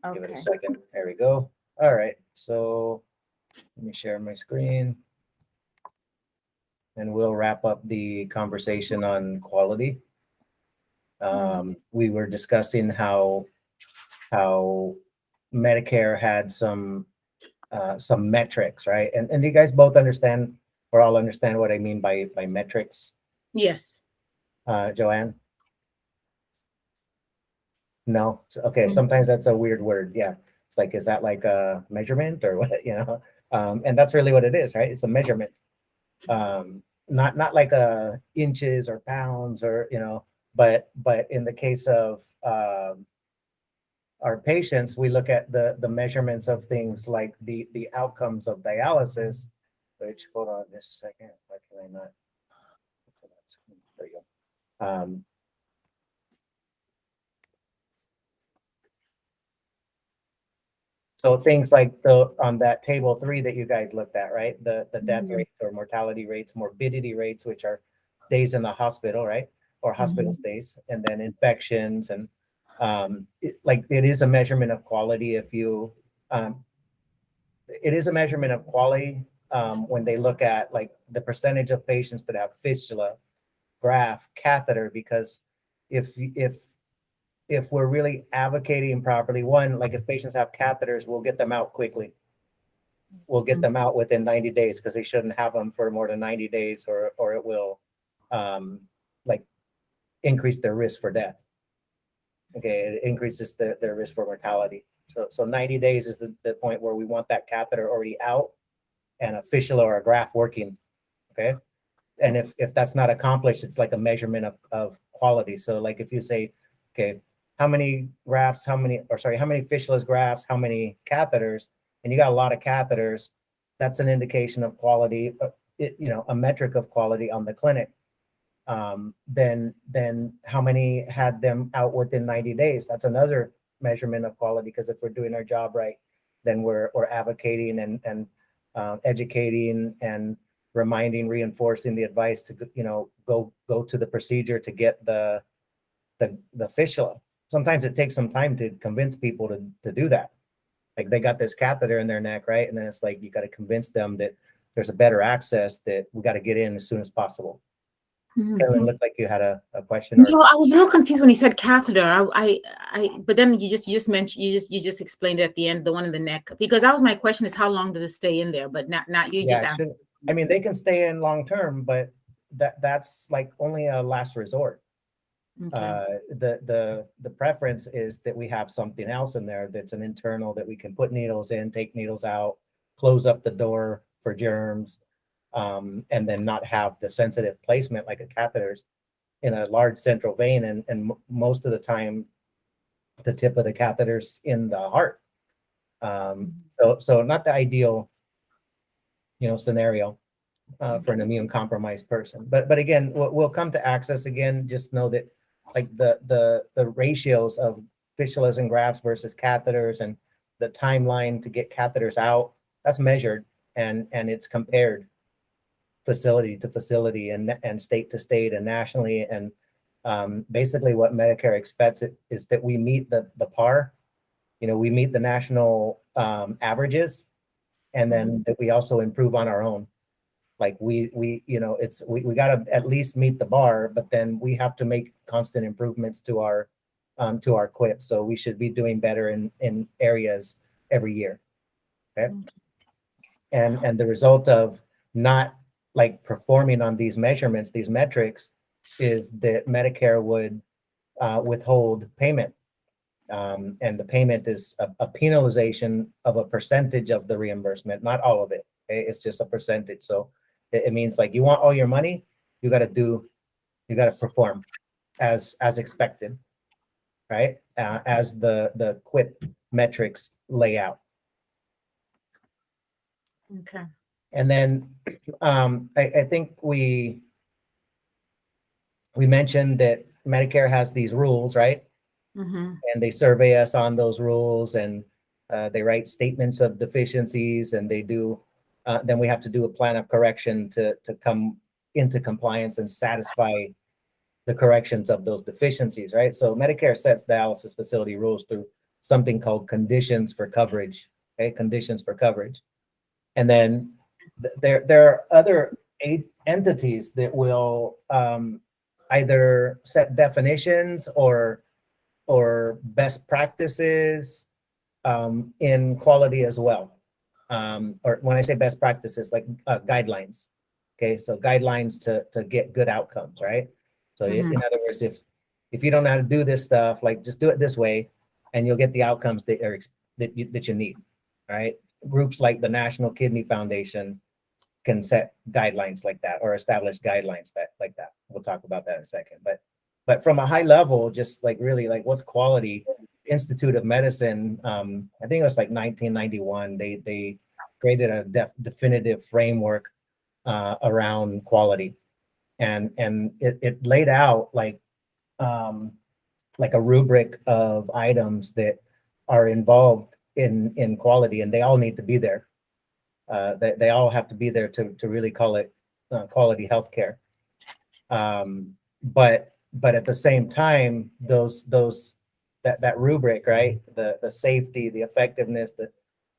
Give it a Okay. second. There we go. All right. So let me share my screen and we'll wrap up the conversation on quality. We were discussing how Medicare had some metrics, right? And you guys both understand or all understand what I mean by metrics, Yes. Joanne? No? Okay, Mm. sometimes that's a weird word. Yeah. It's like, is that like a measurement or what, you know? And that's really what it is, right? It's a measurement. Not like inches or pounds or, you know, but in the case of our patients, we look at the measurements of things like the outcomes of dialysis, which, hold on just a second, why can I not? There you go. So things like on that table 3 that you guys looked at, right? The death Mhm. rates or mortality rates, morbidity rates, which are days in the hospital, right? Or hospital stays, and then infections and it is a measurement of quality if you it is a measurement of quality when they look at like the percentage of patients that have fistula, graft, catheter, because if we're really advocating properly, one, like if patients have catheters, we'll get them out quickly. We'll get them out within 90 days because they shouldn't have them for more than 90 days or it will like increase their risk for death. Okay, it increases their risk for mortality. So 90 days is the point where we want that catheter already out and a fistula or a graft working. Okay. And if that's not accomplished, it's like a measurement of quality. So like if you say, okay, how many grafts, how many fistulas, grafts, how many catheters, and you got a lot of catheters, that's an indication of quality, a metric of quality on the clinic. Then how many had them out within 90 days? That's another measurement of quality, because if we're doing our job right, then we're advocating and educating and reminding, reinforcing the advice to go to the procedure to get the fistula. Sometimes it takes some time to convince people to do that. Like they got this catheter in their neck, right? And then it's like you got to convince them that there's a better access, that we got to get in as soon as possible. Carolyn, looked like you had a question. Or No, I was a little confused when he said catheter. But then you just mentioned, you just explained it at the end, the one in the neck, because that was my question, is how long does it stay in there? But not you just yeah, answered. I mean, they can stay in long term, but that's like only a last resort. Okay. The preference is that we have something else in there that's an internal, that we can put needles in, take needles out, close up the door for germs, and then not have the sensitive placement like a catheter's in a large central vein, and most of the time the tip of the catheter's in the heart. So not the ideal scenario for an immune compromised person. But again, we'll come to access again. Just know that like the ratios of fistulas and grafts versus catheters and the timeline to get catheters out, that's measured and it's compared facility to facility and state to state and nationally. And basically what Medicare expects is that we meet the par, we meet the national averages, and then that we also improve on our own. Like we got to at least meet the bar, but then we have to make constant improvements to our quip. So we should be doing better in areas every year. Okay. And the result of not like performing on these measurements, these metrics, is that Medicare would withhold payment. And the payment is a penalization of a percentage of the reimbursement, not all of it. Okay? It's just a percentage. So it means like you want all your money, you got to perform as expected, right? As the quip metrics lay out. Okay. And then I think we mentioned that Medicare has these rules, right? And they survey us on those rules, and they write statements of deficiencies, and they do. Then we have to do a plan of correction to come into compliance and satisfy the corrections of those deficiencies, right? So Medicare sets dialysis facility rules through something called conditions for coverage. Okay, conditions for coverage. And then there are other entities that will either set definitions or best practices in quality as well. Or when I say best practices, like guidelines. Okay, so guidelines to get good outcomes, right? So Mhm. in other words, if you don't know how to do this stuff, like just do it this way, and you'll get the outcomes that are that you need, right? Groups like the National Kidney Foundation can set guidelines like that or establish guidelines that like that. We'll talk about that in a second. But from a high level, just like really like what's quality? Institute of Medicine, I think it was like 1991. They created a definitive framework around quality, and it laid out like a rubric of items that are involved in quality, and they all need to be there. They all have to be there to really call it quality healthcare. But at the same time, that rubric, right? The safety, the effectiveness, the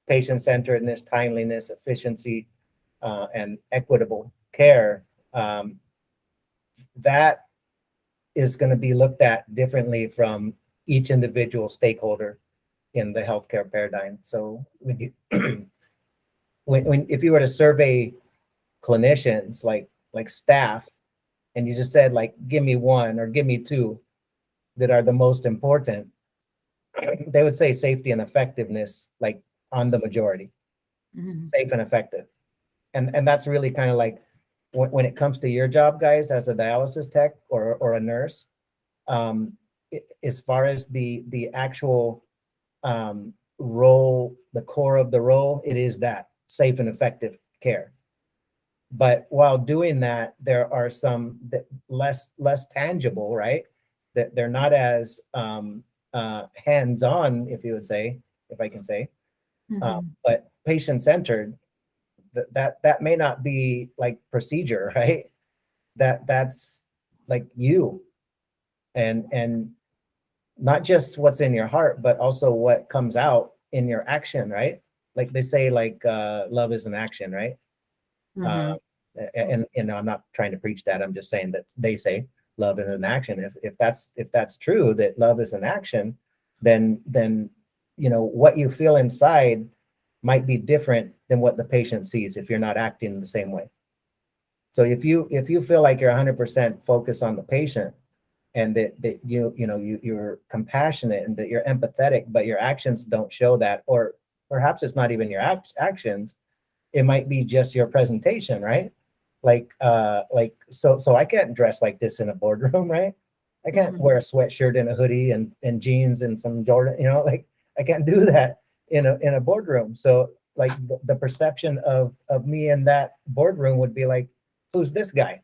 patient-centeredness, timeliness, efficiency, and equitable care, that is going to be looked at differently from each individual stakeholder in the healthcare paradigm. So when you if you were to survey clinicians like staff, and you just said like give me one or give me two that are the most important, they would say safety and effectiveness, like on the majority. Mhm. Safe and effective. And that's really kind of like when it comes to your job, guys, as a dialysis tech or a nurse, as far as the actual role, the core of the role, it is that safe and effective care. But while doing that, there are some that less tangible, right? That they're not as hands-on, if you would say, if I can say, Mhm. but patient-centered. That may not be like procedure, right? That's like you, and not just what's in your heart, but also what comes out in your action, right? Like they say, like love is an action, right? Uh, Mhm. and I'm not trying to preach that. I'm just saying that they say love is an action. If that's true, that love is an action, then what you feel inside might be different than what the patient sees if you're not acting the same way. So if you feel like you're 100% focused on the patient, and that you're compassionate and that you're empathetic, but your actions don't show that, or perhaps it's not even your actions, it might be just your presentation, right? So I can't dress like this in a boardroom, right? I can't Mhm. wear a sweatshirt and a hoodie and jeans and some Jordan, like I can't do that in a boardroom. So like the perception of me in that boardroom would be like, who's this guy?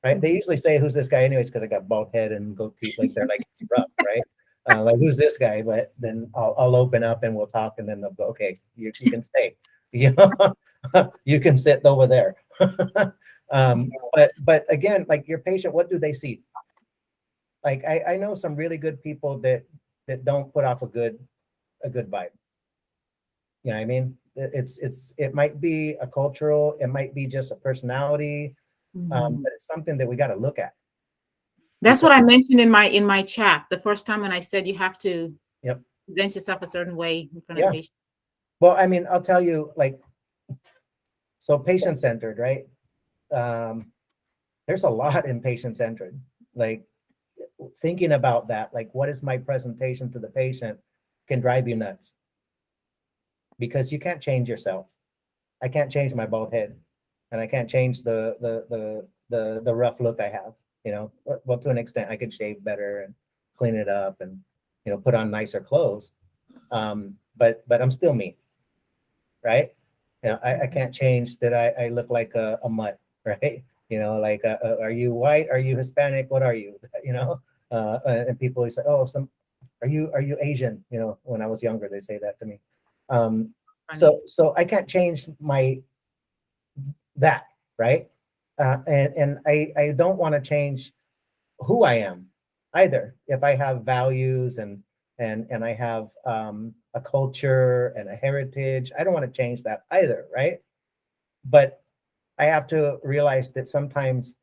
Right? They usually say, who's this guy anyways, because I got bald head and goatee, like they're like it's rough, right? Like who's this guy? But then I'll open up and we'll talk, and then they'll go, okay, you can stay. You can sit over there. But again, like your patient, what do they see? Like I know some really good people that don't put off a good vibe. You know what I mean? It might be a cultural, it might be just a personality, Mhm. but it's something that we got to look at. That's Because what I mentioned in my chat the first time when I said you have to yep, present yourself a certain way in front of yeah. patients. Well, I mean, I'll tell you, like, so patient-centered, right? Um, there's a lot in patient-centered. Like thinking about that, like what is my presentation to the patient can drive you nuts because you can't change yourself. I can't change my bald head, and I can't change the rough look I have. Well, to an extent, I could shave better and clean it up and put on nicer clothes. But I'm still me, right? I can't change that I look like a mutt, right? Like are you white? Are you Hispanic? What are you? And people always say, oh, are you Asian? When I was younger, they say that to me. Um, Funny. so I can't change that, right? And I don't want to change who I am either. If I have values and and I have a culture and a heritage. I don't want to change that either, right? But I have to realize that sometimes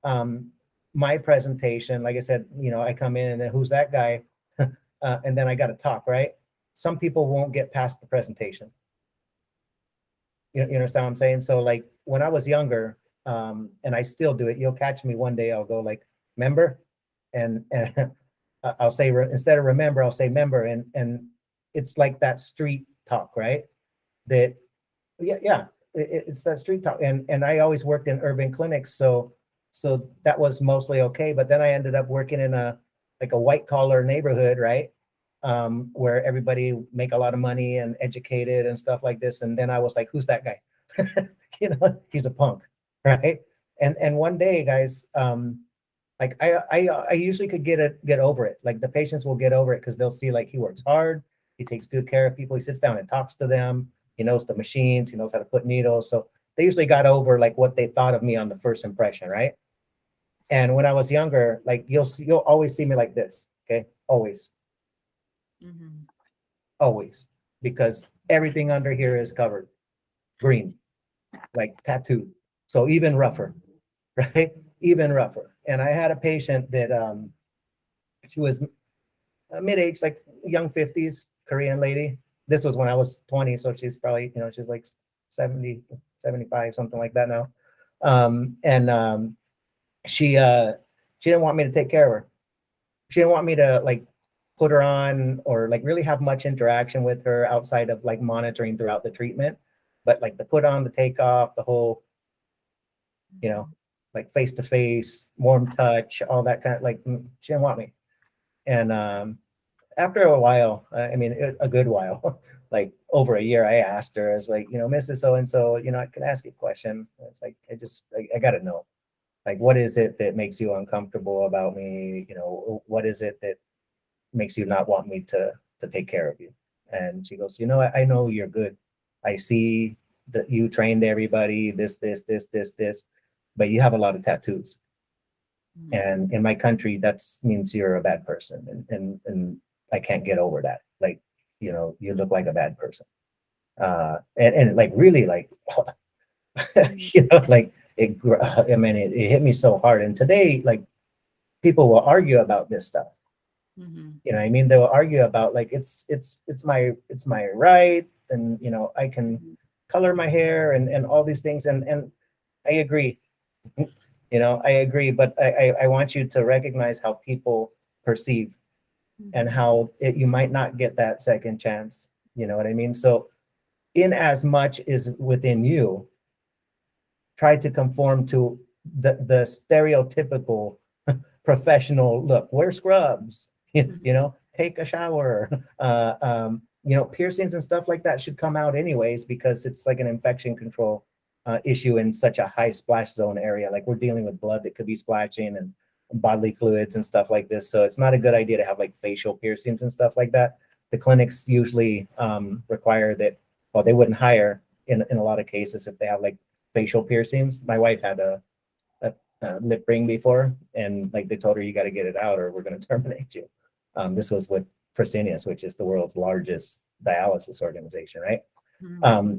my presentation, like I said, I come in and then who's that guy? And then I got to talk, right? Some people won't get past the presentation. You understand what I'm saying? So like when I was younger, and I still do it, you'll catch me one day, I'll go like, member, and I'll say, instead of remember, I'll say member, and it's like that street talk, right? That, yeah, it's that street talk, and I always worked in urban clinics, so that was mostly okay. But then I ended up working in a white collar neighborhood, right? Where everybody make a lot of money and educated and stuff like this. And then I was like, who's that guy? He's a punk, right? And one day, guys, like I usually could get over it. Like the patients will get over it because they'll see like he works hard, he takes good care of people, he sits down and talks to them, he knows the machines, he knows how to put needles. So they usually got over like what they thought of me on the first impression, right? And when I was younger, like you'll always see me like this, okay? Always. Mm-hmm. Always, because everything under here is covered green, like tattooed. So even rougher, right? Even rougher. And I had a patient that she was mid-age, like young 50s, Korean lady. This was when I was 20, so she's probably, she's like 70, 75, something like that now. And she didn't want me to take care of her. She didn't want me to like put her on or like really have much interaction with her outside of like monitoring throughout the treatment. But like the put on, the take off, the whole, like face to face, warm touch, all that kind of like, she didn't want me. And after a while, I mean, a good while, like over a year, I asked her, I was like, Mrs. So-and-so, I could ask you a question. It's like, I got to know, like, what is it that makes you uncomfortable about me? What is it that makes you not want me to take care of you? And she goes, I know you're good. I see that you trained everybody, this, but you have a lot of tattoos. Mm-hmm. And in my country, that means you're a bad person. And I can't get over that. Like, you look like a bad person. And like, really like, like I mean, it hit me so hard. And today, like, people will argue about this stuff. Mm-hmm. I mean, they will argue about like, it's my right. And, I can color my hair and all these things. And I agree. I agree, but I want you to recognize how people perceive and how you might not get that second chance. You know what I mean? So in as much is within you, try to conform to the stereotypical professional look. Wear scrubs, take a shower. Piercings and stuff like that should come out anyways, because it's like an infection control issue in such a high splash zone area. Like we're dealing with blood that could be splashing and bodily fluids and stuff like this. So it's not a good idea to have like facial piercings and stuff like that. The clinics usually require that, well, they wouldn't hire in a lot of cases if they have like facial piercings. My wife had a lip ring before, and like they told her, you got to get it out or we're going to terminate you. This was with Fresenius, which is the world's largest dialysis organization, right? Mm-hmm.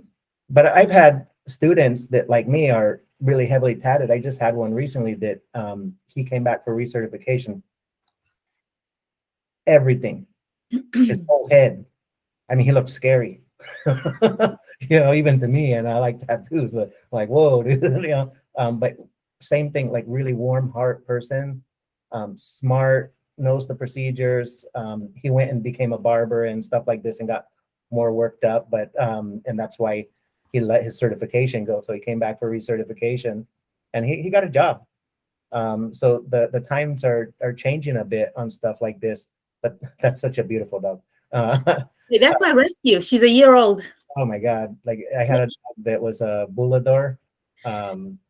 But I've had students that, like me, are really heavily tatted. I just had one recently that he came back for recertification. Everything, his whole head. I mean, he looked scary, even to me. And I like tattoos, but like, whoa, dude, but same thing, like really warm heart person, smart, knows the procedures. He went and became a barber and stuff like this and got more worked up, but and that's why he let his certification go. So he came back for recertification and he got a job. So the times are changing a bit on stuff like this, but that's such a beautiful dog. That's my rescue. She's a year old. Oh my God. Like I had a dog that was a Bulldog,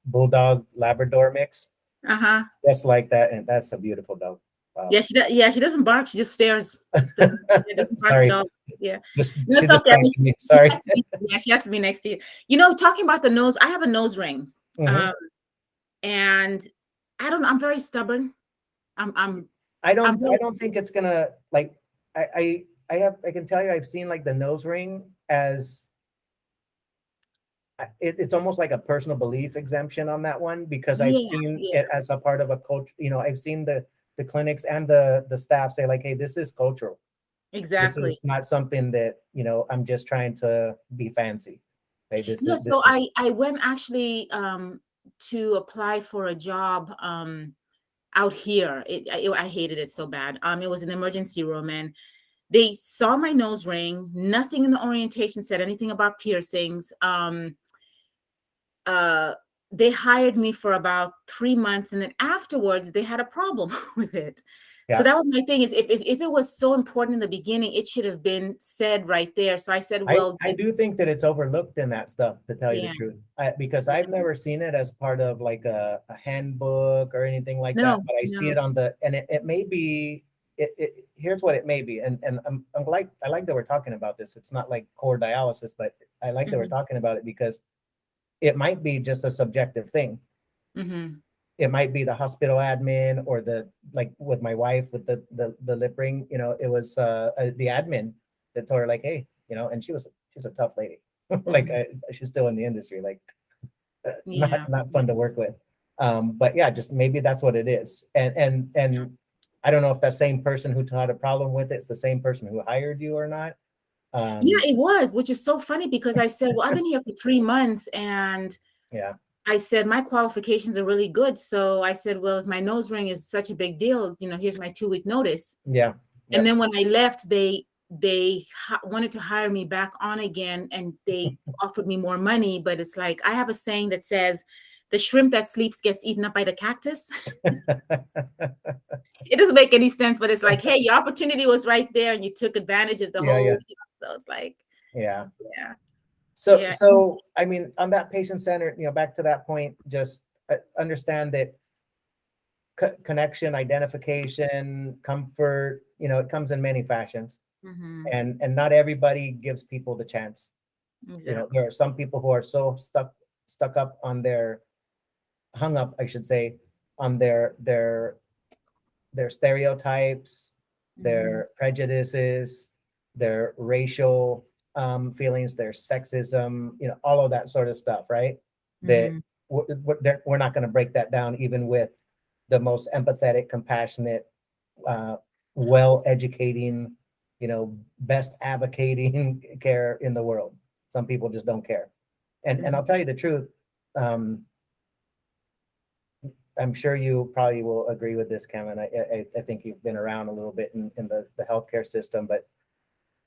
Bulldog Labrador mix. Uh-huh. Just like that. And that's a beautiful dog. Wow. Yeah, she doesn't bark. She just stares. Doesn't bark Sorry. at all. Yeah. She's That's just okay. me. Sorry. She has to be next to you. Talking about the nose, I have a nose ring. Mhm. And I don't know, I'm very stubborn. I don't think it's gonna, like, I can tell you, I've seen like the nose ring as it's almost like a personal belief exemption on that one, because I've Yeah, seen yeah, it as a part of a culture. I've seen the clinics and the staff say like, hey, this is cultural. This exactly. is not something that, I'm just trying to be fancy. Hey, Yeah, this so is I went actually to apply for a job out here. I hated it so bad. It was an emergency room, and they saw my nose ring. Nothing in the orientation said anything about piercings. Uh, they hired me for about 3 months, and then afterwards they had a problem with it. So yeah. that was my thing, is if it was so important in the beginning, it should have been said right there. So I said, well, I do think that it's overlooked in that stuff, to tell you the yeah, truth, because yeah, I've never seen it as part of like a handbook or anything like that. no, But I see no, it and it may be. Here's what it may be, and I like that we're talking about this. It's not like core dialysis, but I like that we're hmm talking about it because it might be just a subjective thing. hmm It might be the hospital admin, or the, like with my wife with the lip ring. It was the admin that told her like, hey, and she's a tough lady. Like, hmm she's still in the industry, like, yeah, not fun to work with. But yeah, just maybe that's what it is. And I don't know if that same person who had a problem with it's the same person who hired you or not. yeah, um it was, which is so funny because I said, well, I've been here for 3 months, and yeah. I said my qualifications are really good. So I said, well, if my nose ring is such a big deal, here's my 2-week notice. Yeah. And Yep. then when I left, they wanted to hire me back on again, and they offered me more money. But it's like, I have a saying that says, the shrimp that sleeps gets eaten up by the cactus. It doesn't make any sense, but it's like, hey, your opportunity was right there, and you took advantage of the Yeah, yeah, whole. So it's like, yeah. yeah, So, yeah, I mean, on that patient centered, back to that point, just understand that connection, identification, comfort, it comes in many fashions, hmm, and not everybody gives people the chance. exactly. There are some people who are so stuck up on their hung up, I should say, on their stereotypes, Hmm, their prejudices, their racial feelings, their sexism, all of that sort of stuff, right? That hmm, we're not going to break that down, even with the most empathetic, compassionate, uh, well educating, best advocating care in the world. Some people just don't care. And hmm. I'll tell you the truth. Um, I'm sure you probably will agree with this, Cameron. I think you've been around a little bit in the healthcare system, but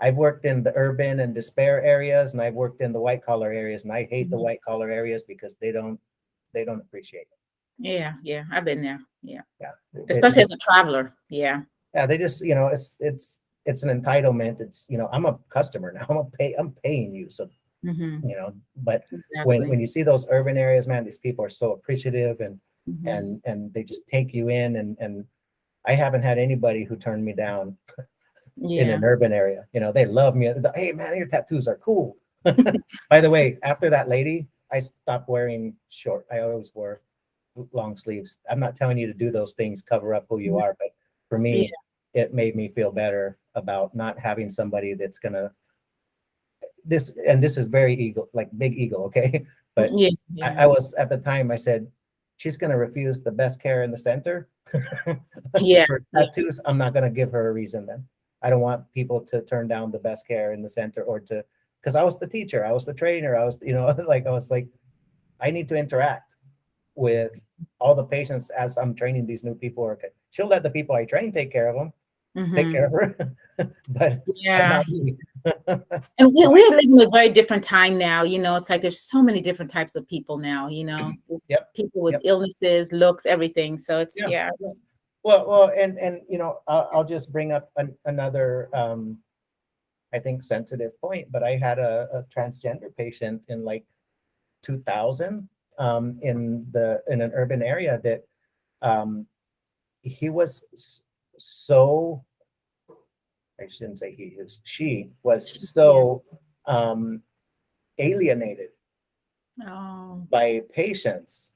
I've worked in the urban and despair areas, and I've worked in the white collar areas, and I hate the Hmm. white collar areas because they don't appreciate it. Yeah, yeah, I've been there. Yeah, Yeah, especially as a traveler. Yeah. yeah, they just, it's an entitlement. It's, I'm a customer now. I'm paying you, so Hmm. but Exactly. when you see those urban areas, man, these people are so appreciative, and Hmm. and they just take you in, and I haven't had anybody who turned me down in Yeah. an urban area. They love me. Hey, man, your tattoos are cool. By the way, after that lady, I stopped wearing short. I always wore long sleeves. I'm not telling you to do those things, cover up who you Mhm. are, but for Yeah. me, it made me feel better about not having somebody that's gonna this is very ego, like big ego, okay? But Yeah. I Yeah. was at the time, I said, she's gonna refuse the best care in the center Yeah. for Yeah. tattoos. I'm not gonna give her a reason then. I don't want people to turn down the best care in the center, or to, because I was the teacher, I was the trainer, I was, like, I was like, I need to interact with all the patients as I'm training these new people. Okay, she'll let the people I train take care of them, take Hmm. care of her, but Yeah. not me. And we, So we are living in a very different time now. It's like there's so many different types of people now. There's yep, people with yep, illnesses, looks, everything. So it's, yeah. yeah. Yeah. Well, and I'll just bring up another, I think, sensitive point. But I had a transgender patient in like 2000, in an urban area that, um, he was so, I shouldn't say he is, she was Yeah. so alienated Oh, by patients,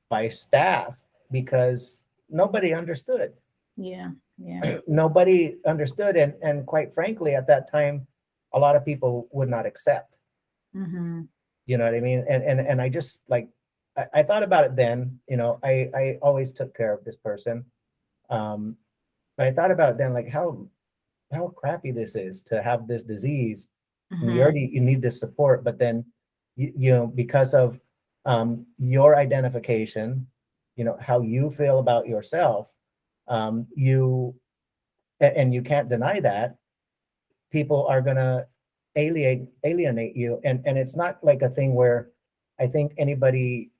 by staff, because nobody understood. yeah. Yeah. Nobody understood, and quite frankly, at that time, a lot of people would not accept. Mm-hmm. You know what I mean? And I just like I thought about it then. I always took care of this person, um, but I thought about it then, like how crappy this is to have this disease, and Mm-hmm. you need this support, but then because of your identification, how you feel about yourself, you and you can't deny that people are gonna alienate you, and it's not like a thing where I think anybody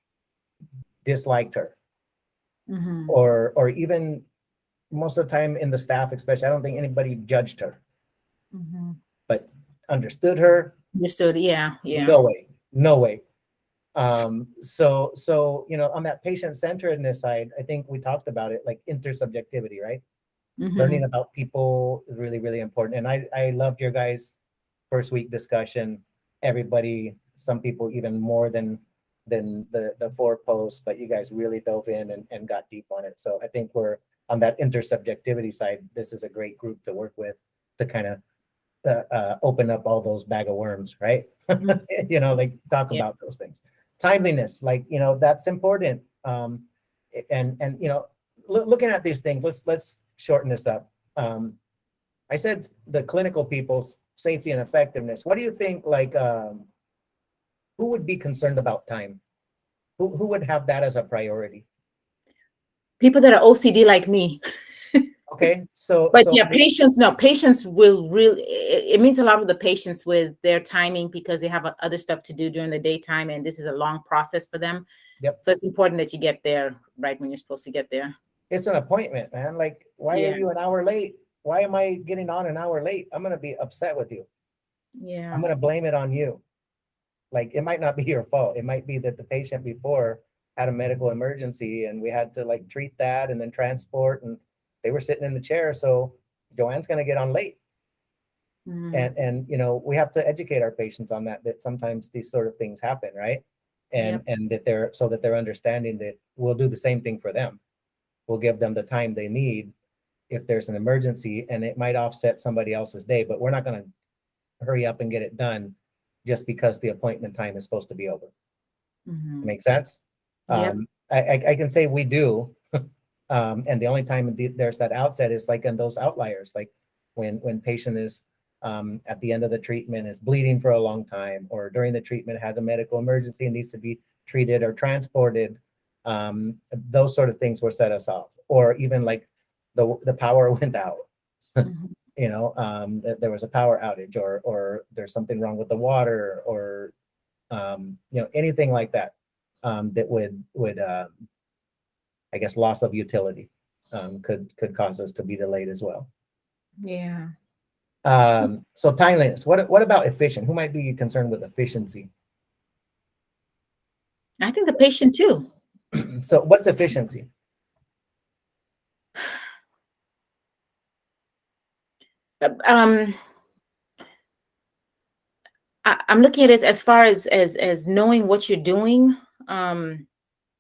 disliked her, Mm-hmm. or even most of the time in the staff especially, I don't think anybody judged her, Mm-hmm. but understood her. Understood. Yeah. Yeah. No way, no way. So on that patient centeredness side, I think we talked about it, like intersubjectivity, right? Mm-hmm. Learning about people is really, really important. And I loved your guys' first week discussion. Everybody, some people even more than the four posts, but you guys really dove in and got deep on it. So I think we're on that intersubjectivity side. This is a great group to work with to kind of open up all those bag of worms, right? Mm-hmm. Like talk Yeah. about those things. Timeliness, like that's important. And looking at these things, let's shorten this up. I said the clinical people's safety and effectiveness. What do you think? Like, who would be concerned about time? Who would have that as a priority? People that are OCD like me. Okay, so But so yeah, patients, no, patients will really, it means a lot of the patients with their timing because they have other stuff to do during the daytime and this is a long process for them. yep, So it's important that you get there right when you're supposed to get there. it's an appointment, man. Like, why are Yeah. you an hour late? Why am I getting on an hour late? I'm gonna be upset with you. I'm Yeah. gonna blame it on you. Like, it might not be your fault. It might be that the patient before had a medical emergency and we had to like treat that and then transport, and they were sitting in the chair. So Joanne's gonna get on late. Mm-hmm. And we have to educate our patients on that sometimes these sort of things happen, right? and Yep. and that they're understanding that we'll do the same thing for them. We'll give them the time they need if there's an emergency, and it might offset somebody else's day, but we're not going to hurry up and get it done just because the appointment time is supposed to be over. Mm-hmm. Make sense? Yep. I can say we do. And the only time there's that outset is like in those outliers, like when patient is at the end of the treatment is bleeding for a long time, or during the treatment had a medical emergency and needs to be treated or transported. Those sort of things will set us off, or even like the power went out. Mm-hmm. There was a power outage, or there's something wrong with the water, or anything like that, that would I guess loss of utility, could cause us to be delayed as well. Yeah. So timeliness. What about efficient? Who might be concerned with efficiency? I think the patient too. So what's efficiency? Um, I'm looking at it as far as knowing what you're doing,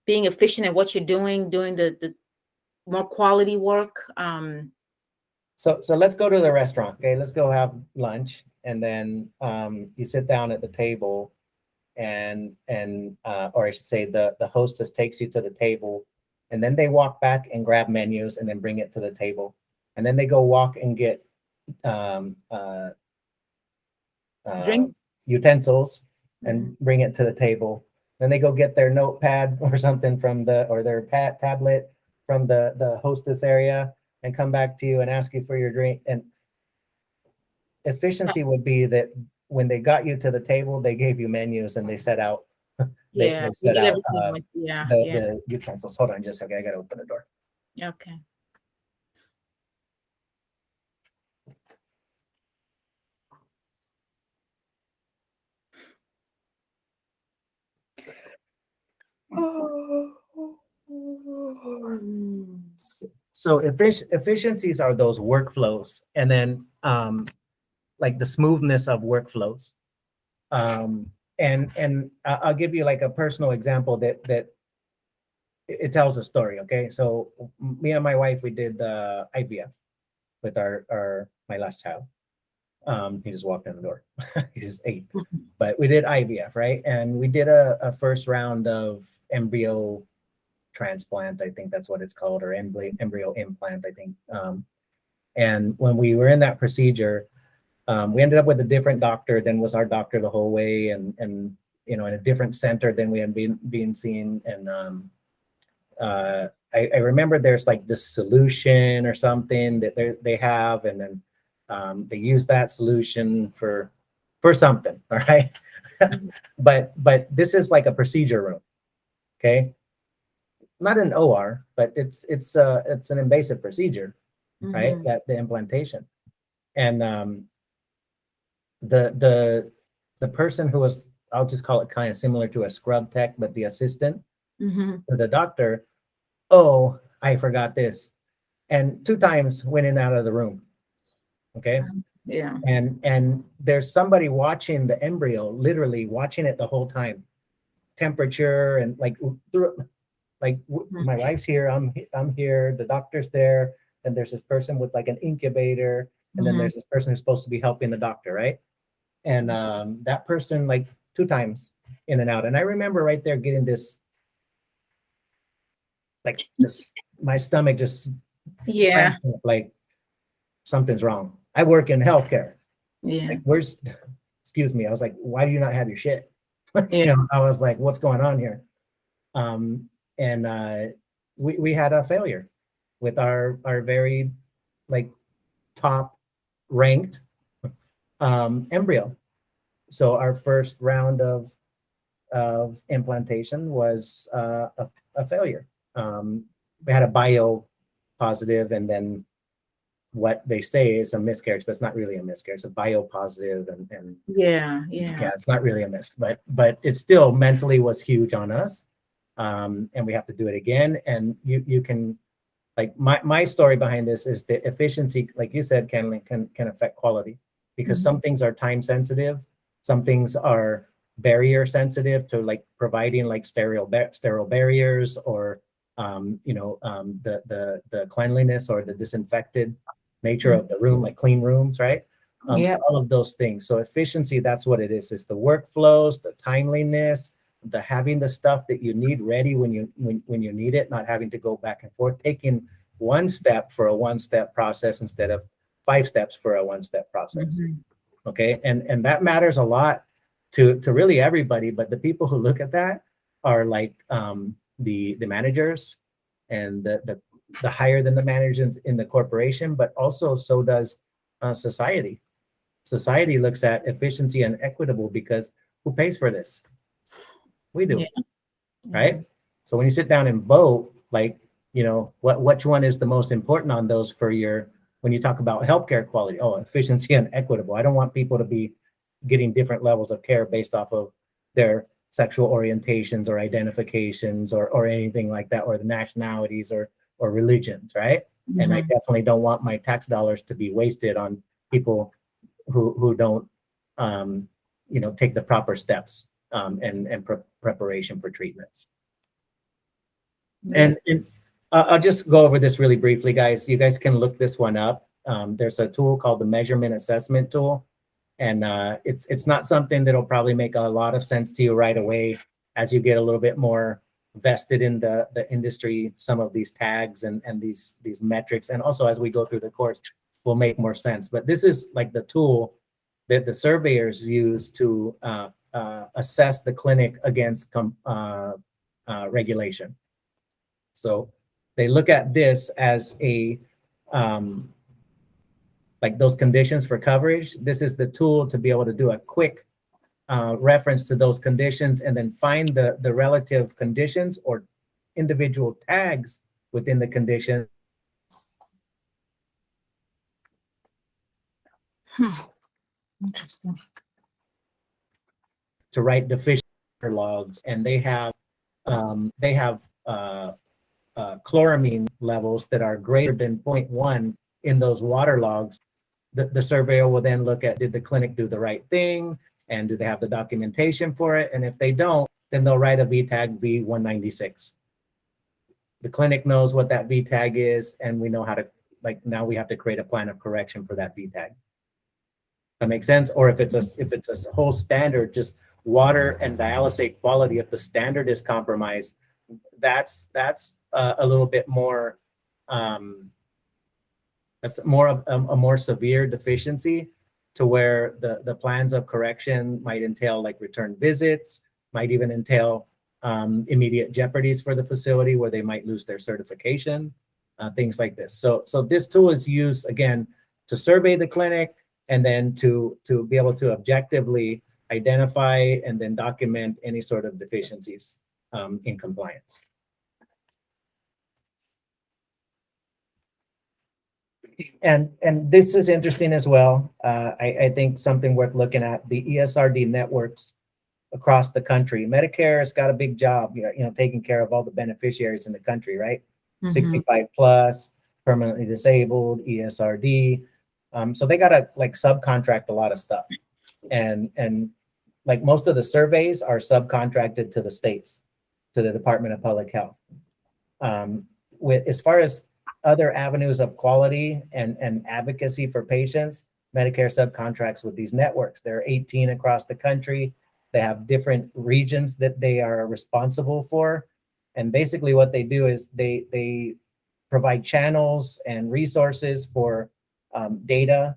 being efficient at what you're doing the more quality work. So let's go to the restaurant. Okay, let's go have lunch, and then you sit down at the table, and or I should say the hostess takes you to the table, and then they walk back and grab menus and then bring it to the table, and then they go walk and get um, uh, uh, Drinks. utensils Mm-hmm. and bring it to the table. Then they go get their notepad or something or their tablet from the hostess area and come back to you and ask you for your drink. And efficiency would be that when they got you to the table, they gave you menus and they set out Yeah, they we set get out everything. Yeah, the yeah. the utensils. Hold on just a second. I gotta open the door. Okay. So efficiencies are those workflows, and then like the smoothness of workflows. And I'll give you like a personal example that it tells a story. Okay, so me and my wife, we did IVF. with my last child. He just walked in the door. He's 8. But we did IVF, right? And we did a first round of embryo transplant, I think that's what it's called, or embryo implant, I think. And when we were in that procedure, we ended up with a different doctor than was our doctor the whole way, and in a different center than we had been seeing. And I remember there's like this solution or something that they have, and then they use that solution for something, all right? but this is like a procedure room, okay? Not an OR, but it's an invasive procedure, right? That the implantation. And the person who was, I'll just call it kind of similar to a scrub tech, but the assistant to the doctor, oh, I forgot this, and 2 times went in and out of the room. Okay. Yeah. And there's somebody watching the embryo, literally watching it the whole time, temperature, and like my wife's here, I'm here, the doctor's there, and there's this person with like an incubator, and then there's this person who's supposed to be helping the doctor, right? And that person, like 2 times in and out. And I remember right there getting this, like this, my stomach just, Yeah. like something's wrong. I work in healthcare. Yeah. Like, where's, excuse me. I was like, why do you not have your shit? Yeah. I was like, what's going on here? And we had a failure with our very like top ranked embryo. So our first round of implantation was a failure. We had a bio positive, and then what they say is a miscarriage, but it's not really a miscarriage. It's a bio positive, and yeah, it's not really a miscarriage, but it still mentally was huge on us. And we have to do it again. And you can, like, my story behind this is the efficiency, like you said, can affect quality, because some things are time sensitive, some things are barrier sensitive to like providing like sterile barriers, or the cleanliness or the disinfected nature of the room, like clean rooms, right? Yeah. All of those things. So efficiency, that's what it is. It's the workflows, the timeliness, the having the stuff that you need ready when you need it, not having to go back and forth, taking one step for a one-step process instead of 5 steps for a one-step process. Okay, and that matters a lot to really everybody, but the people who look at that are like the managers and the higher than the managers in the corporation, but also so does society. Society looks at efficiency and equitable because who pays for this? We do, right? So when you sit down and vote, like, which one is the most important on those for when you talk about healthcare quality? Oh, efficiency and equitable. I don't want people to be getting different levels of care based off of their sexual orientations or identifications or anything like that, or the nationalities or religions, right? And I definitely don't want my tax dollars to be wasted on people who don't take the proper steps and preparation for treatments. And I'll just go over this really briefly, guys. You guys can look this one up. There's a tool called the measurement assessment tool. And it's not something that'll probably make a lot of sense to you right away. As you get a little bit more vested in the industry, some of these tags and these metrics, and also as we go through the course, will make more sense. But this is like the tool that the surveyors use to assess the clinic against regulation. So they look at this as a like those conditions for coverage. This is the tool to be able to do a quick reference to those conditions and then find the relative conditions or individual tags within the condition. Interesting. To write deficiency logs, and they have chloramine levels that are greater than 0.1 in those water logs. The surveyor will then look at, did the clinic do the right thing, and do they have the documentation for it? And if they don't, then they'll write a VTAG V196. The clinic knows what that VTAG is, and we know how to like now we have to create a plan of correction for that VTAG. That makes sense? Or if it's a whole standard, just water and dialysate quality, if the standard is compromised, that's a little bit more, that's more of a more severe deficiency, to where the plans of correction might entail like return visits, might even entail immediate jeopardies for the facility where they might lose their certification, things like this. So this tool is used, again, to survey the clinic, and then to be able to objectively identify and then document any sort of deficiencies in compliance. And this is interesting as well. I think something worth looking at, the ESRD networks across the country. Medicare has got a big job, taking care of all the beneficiaries in the country, right? 65 plus, permanently disabled, ESRD. So they gotta like subcontract a lot of stuff. And like most of the surveys are subcontracted to the states, to the Department of Public Health. With as far as other avenues of quality and advocacy for patients, Medicare subcontracts with these networks. There are 18 across the country. They have different regions that they are responsible for. And basically what they do is they provide channels and resources for data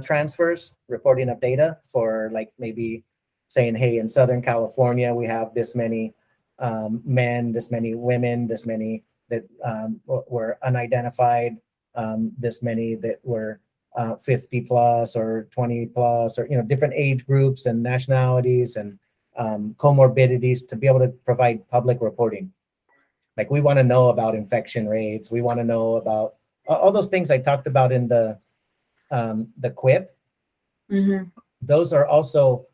transfers, reporting of data, for like maybe saying, hey, in Southern California, we have this many men, this many women, this many that were unidentified, this many that were 50 plus or 20 plus, or different age groups and nationalities and comorbidities, to be able to provide public reporting. Like we want to know about infection rates, we want to know about all those things I talked about in the QIP. Those are also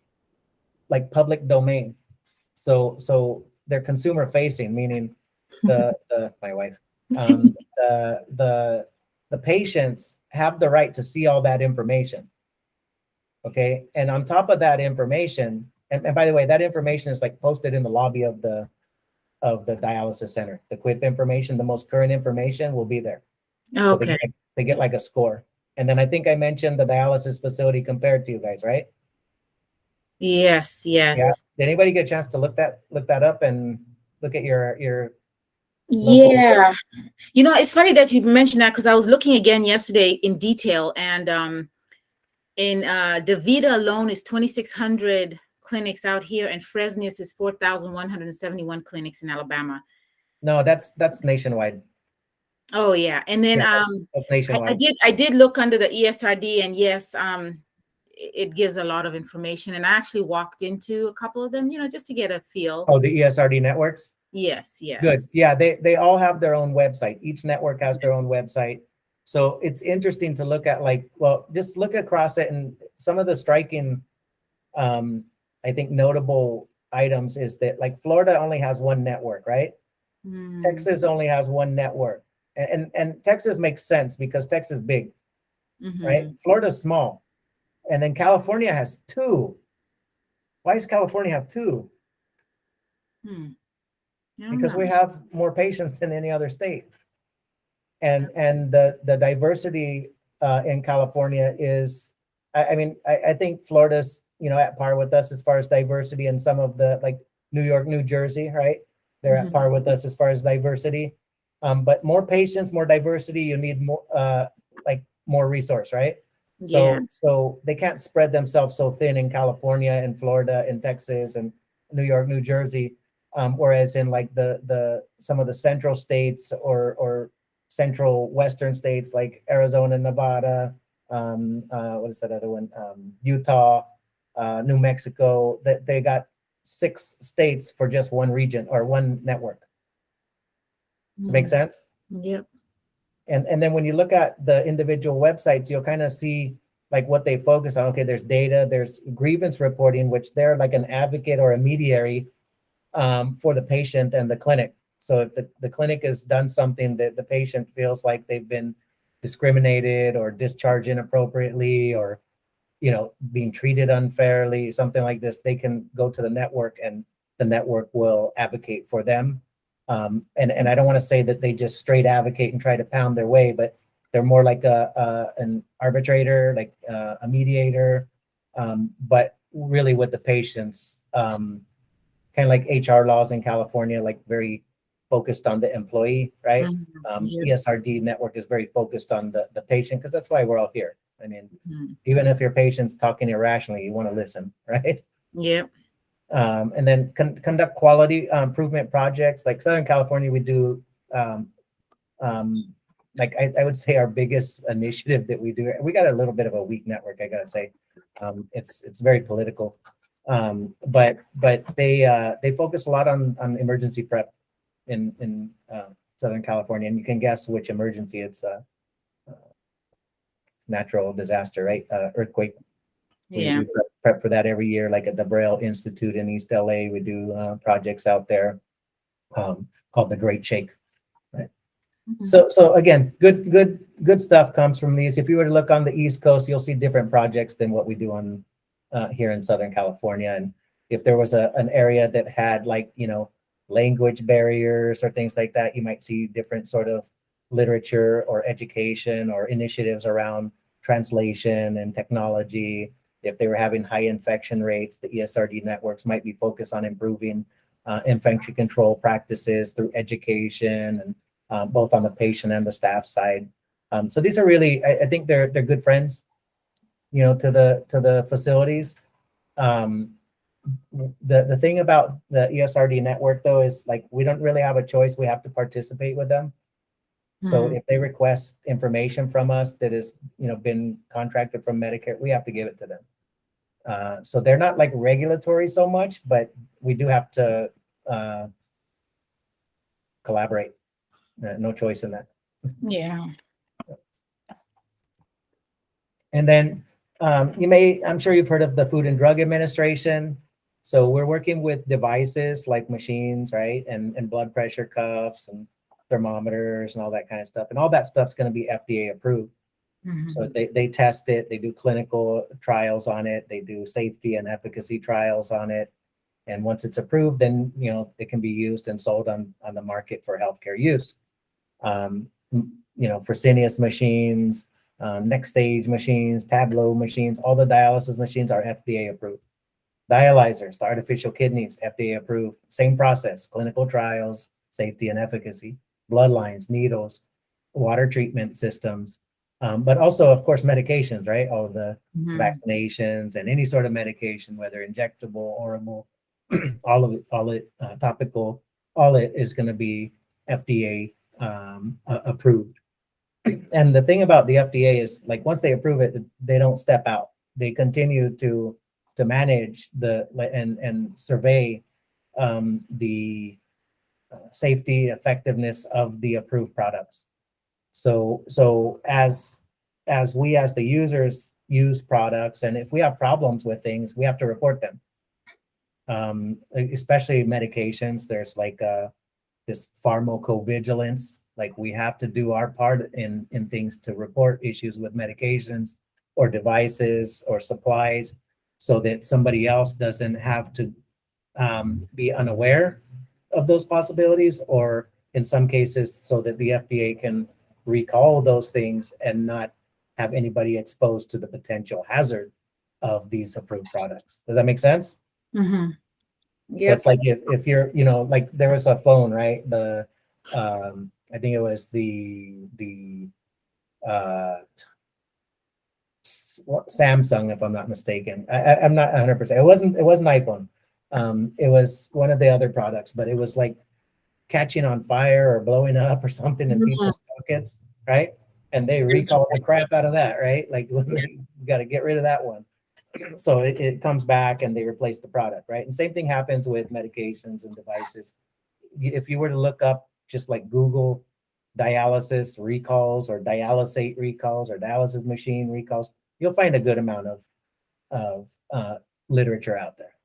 like public domain. So they're consumer facing, meaning the my wife, the patients have the right to see all that information. Okay, and on top of that information, and by the way, that information is like posted in the lobby of the dialysis center. The QIP information, the most current information, will be there. Okay. So they get like a score. And then I think I mentioned the dialysis facility compared to you guys, right? Yes. Yeah. Did anybody get a chance to look that up and look at your Yeah. It's funny that you mentioned that, because I was looking again yesterday in detail, and in DaVita alone is 2,600 clinics out here, and Fresenius is 4,171 clinics in Alabama. No, that's nationwide. Oh yeah, and then that's nationwide. I did look under the ESRD, and yes, it gives a lot of information, and I actually walked into a couple of them, just to get a feel. Oh, the ESRD networks? Yes. Good. Yeah, they all have their own website. Each network has their own website. So it's interesting to look at, like, well, just look across it, and some of the striking, I think, notable items is that, like, Florida only has one network, right? Texas only has one network. And Texas makes sense because Texas is big, right? Florida's small. And then California has two. Why does California have two? Because we have more patients than any other state. And the diversity in California is, I think Florida's, at par with us as far as diversity, and some of the, like, New York, New Jersey, right? They're at par with us as far as diversity. But more patients, more diversity, you need more, more resource, right? So they can't spread themselves so thin in California and Florida and Texas and New York, New Jersey. Whereas in like the some of the central states or central western states like Arizona, Nevada, what is that other one? Utah, New Mexico, that they got 6 states for just one region or one network. Does it make sense? Yep. And then when you look at the individual websites, you'll kind of see like what they focus on. Okay, there's data, there's grievance reporting, which they're like an advocate or a mediary for the patient and the clinic. So if the clinic has done something that the patient feels like they've been discriminated or discharged inappropriately, or being treated unfairly, something like this, they can go to the network, and the network will advocate for them. And I don't want to say that they just straight advocate and try to pound their way, but They're more like an arbitrator, like a mediator, but really with the patients, kind of like HR laws in California, like very focused on the employee, right? Yeah. ESRD network is very focused on the patient, because that's why we're all here. I mean, Mhm. even if your patient's talking irrationally, you want to listen, right? Yep. And then conduct quality improvement projects. Like Southern California, we do, like I would say our biggest initiative that we do. We got a little bit of a weak network, I gotta say. It's very political, but they focus a lot on emergency prep in Southern California, and you can guess which emergency. It's natural disaster, right? Earthquake. Yeah. We prep for that every year, like at the Braille Institute in East LA. We do projects out there called the Great Shake. Right. Mhm. So again, good stuff comes from these. If you were to look on the East Coast, you'll see different projects than what we do on here in Southern California. And if there was an area that had, like, language barriers or things like that, you might see different sort of literature or education or initiatives around translation and technology. If they were having high infection rates, the ESRD networks might be focused on improving infection control practices through education, and both on the patient and the staff side. So these are really, I think they're good friends, to the facilities. The thing about the ESRD network, though, is like we don't really have a choice. We have to participate with them. So Mhm. if they request information from us that is, been contracted from Medicare, we have to give it to them. So they're not like regulatory so much, but we do have to collaborate. No choice in that. Yeah. And then I'm sure you've heard of the Food and Drug Administration. So we're working with devices like machines, right? And blood pressure cuffs and thermometers and all that kind of stuff. And all that stuff's going to be FDA approved. So Mhm. they test it, they do clinical trials on it, they do safety and efficacy trials on it. And once it's approved, then, it can be used and sold on the market for healthcare use. Fresenius machines, next stage machines, Tableau machines, all the dialysis machines are FDA approved. Dialyzers, the artificial kidneys, FDA approved. Same process, clinical trials, safety and efficacy, bloodlines, needles, water treatment systems, but also, of course, medications, right? All of the Mhm. vaccinations and any sort of medication, whether injectable, oral, all it, topical, all it is going to be FDA approved. And the thing about the FDA is, like, once they approve it, they don't step out. They continue to manage and survey the safety, effectiveness of the approved products. So as we, as the users, use products, and if we have problems with things, we have to report them. Especially medications, there's like this pharmacovigilance. Like, we have to do our part in things to report issues with medications or devices or supplies, so that somebody else doesn't have to be unaware of those possibilities, or in some cases, so that the FDA can recall those things and not have anybody exposed to the potential hazard of these approved products. Does that make sense? Mhm. So Yep. it's like, if you're, like there was a phone, right? I think it was the Samsung, if I'm not mistaken. I'm not 100%. It wasn't iPhone. It was one of the other products, but it was like catching on fire or blowing up or something in Mhm. people's pockets, right? And they recalled the crap out of that, right? Like, when they got to get rid of that one. So it comes back and they replace the product, right? And same thing happens with medications and devices. If you were to look up, just like Google dialysis recalls or Dialysate recalls or dialysis machine recalls, you'll find a good amount of literature out there.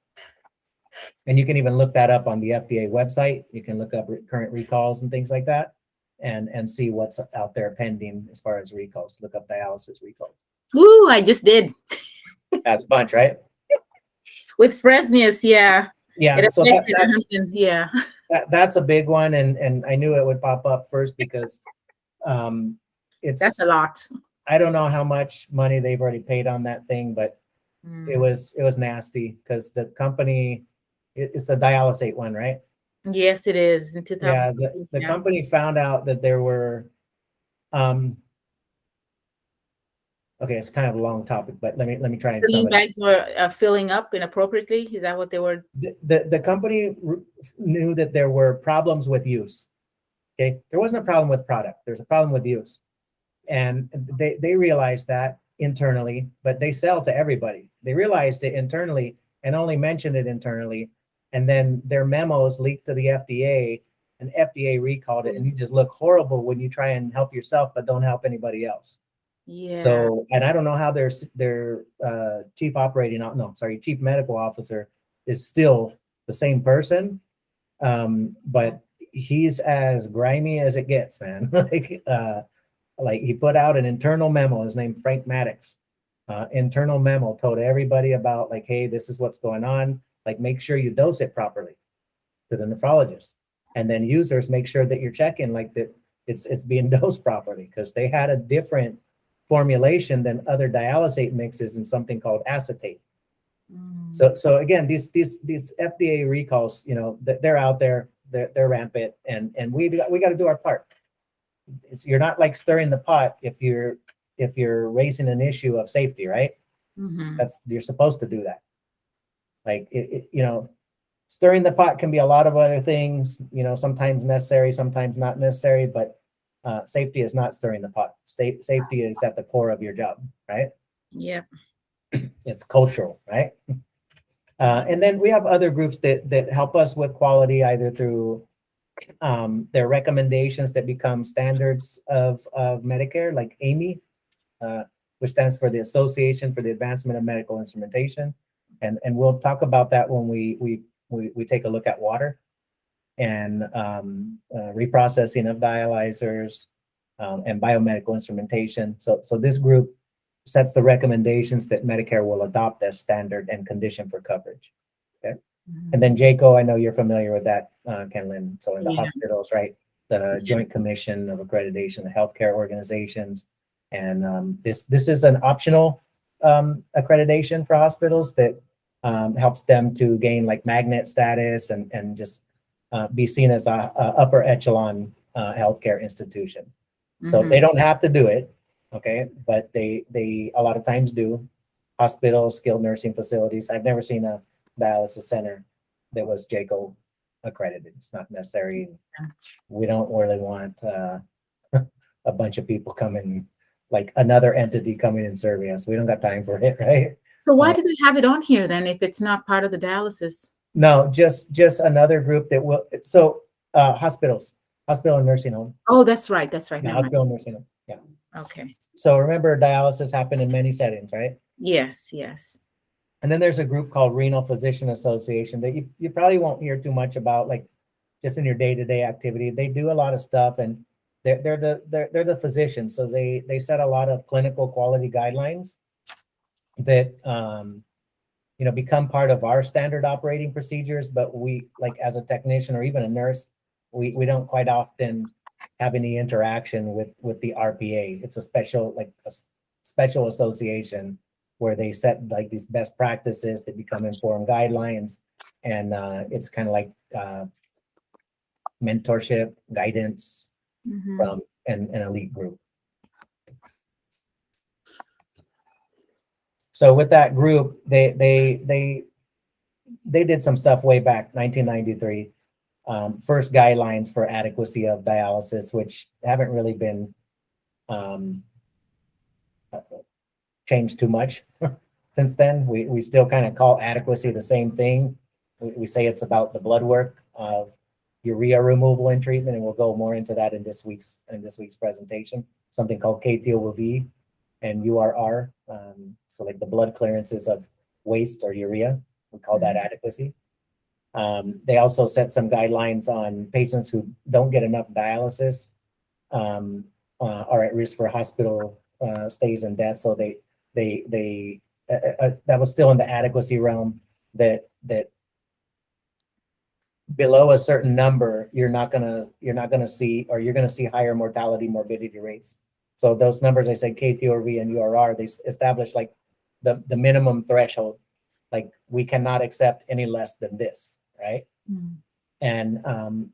And you can even look that up on the FDA website. You can look up current recalls and things like that, and see what's out there pending as far as recalls. Look up dialysis recalls. Ooh, I just did That's a bunch, right? with Fresnius. Yeah, it Yeah. So affected 100. Yeah. that's a big one, and I knew it would pop up first because That's a it's, lot. I don't know how much money they've already paid on that thing, but it Mm. was nasty because the company, it's the Dialysate one, right? Yes, it is in Yeah, 2015. the Yeah. company found out that there were, um, okay, it's kind of a long topic, but let me try and sum Bean it up. bags were filling up inappropriately. Is that what they were? The company knew that there were problems with use. Okay, there wasn't a problem with product. There's a problem with use, and they realized that internally, but they sell to everybody. They realized it internally and only mentioned it internally, and then their memos leaked to the FDA, and FDA recalled it, and you just look horrible when you try and help yourself but don't help anybody else. Yeah. So, and I don't know how their chief medical officer is still the same person, but he's as grimy as it gets, man. Like he put out an internal memo. His name Frank Maddox. Internal memo told everybody about like, hey, this is what's going on. Like, make sure you dose it properly to the nephrologist, and then users make sure that you're checking like that it's being dosed properly because they had a different formulation than other dialysate mixes in something called acetate. Mm. So again, these FDA recalls, you know, they're out there, they're rampant, and we got to do our part. You're not like stirring the pot if you're raising an issue of safety, right? Mhm. You're supposed to do that. Like you know, stirring the pot can be a lot of other things, you know, sometimes necessary, sometimes not necessary, but safety is not stirring the pot. Safety is at the core of your job, right? Yep. It's cultural, right? And then we have other groups that help us with quality either through their recommendations that become standards of Medicare, like AMI, which stands for the Association for the Advancement of Medical Instrumentation. And we'll talk about that when we take a look at water and reprocessing of dialyzers and biomedical instrumentation. So this group sets the recommendations that Medicare will adopt as standard and condition for coverage. Okay. Mhm. And then JACO, I know you're familiar with that, Kenlyn. So in the Yeah. hospitals, right? The Yeah. Joint Commission of Accreditation of Healthcare Organizations. And this is an optional accreditation for hospitals that helps them to gain like magnet status and just be seen as a upper echelon healthcare institution. So Mhm. they don't have to do it, okay? But they a lot of times do. Hospitals, skilled nursing facilities. I've never seen a dialysis center that was JACO accredited. It's not necessary. We don't really want a bunch of people coming, like another entity coming and serving us. We don't got time for it, right? So why Uh, do they have it on here then if it's not part of the dialysis? no, just another group that will. So hospitals, hospital and nursing home. Oh, that's right. That's right. Yeah, Never mind. hospital and nursing home. Yeah. Okay. So remember, dialysis happened in many settings, right? Yes, yes. And then there's a group called Renal Physician Association that you probably won't hear too much about, like just in your day-to-day activity. They do a lot of stuff, and they're the physicians, so they set a lot of clinical quality guidelines that you know become part of our standard operating procedures. But we, like as a technician or even a nurse, we don't quite often have any interaction with the RPA. It's a special special association where they set like these best practices that become informed guidelines, and it's kind of like mentorship, guidance Mhm. from an elite group. So with that group, they did some stuff way back 1993. First guidelines for adequacy of dialysis, which haven't really been um, changed too much since then. We still kind of call adequacy the same thing. We say it's about the blood work of urea removal and treatment, and we'll go more into that in this week's presentation. Something called KTOV and URR. So like the blood clearances of waste or urea, we call that adequacy. They also set some guidelines on patients who don't get enough dialysis are at risk for hospital stays and deaths. So they that was still in the adequacy realm. That below a certain number, you're not gonna see, or you're gonna see higher mortality morbidity rates. So those numbers I said, KTOV and URR, they establish like the minimum threshold. Like we cannot accept any less than this, right? And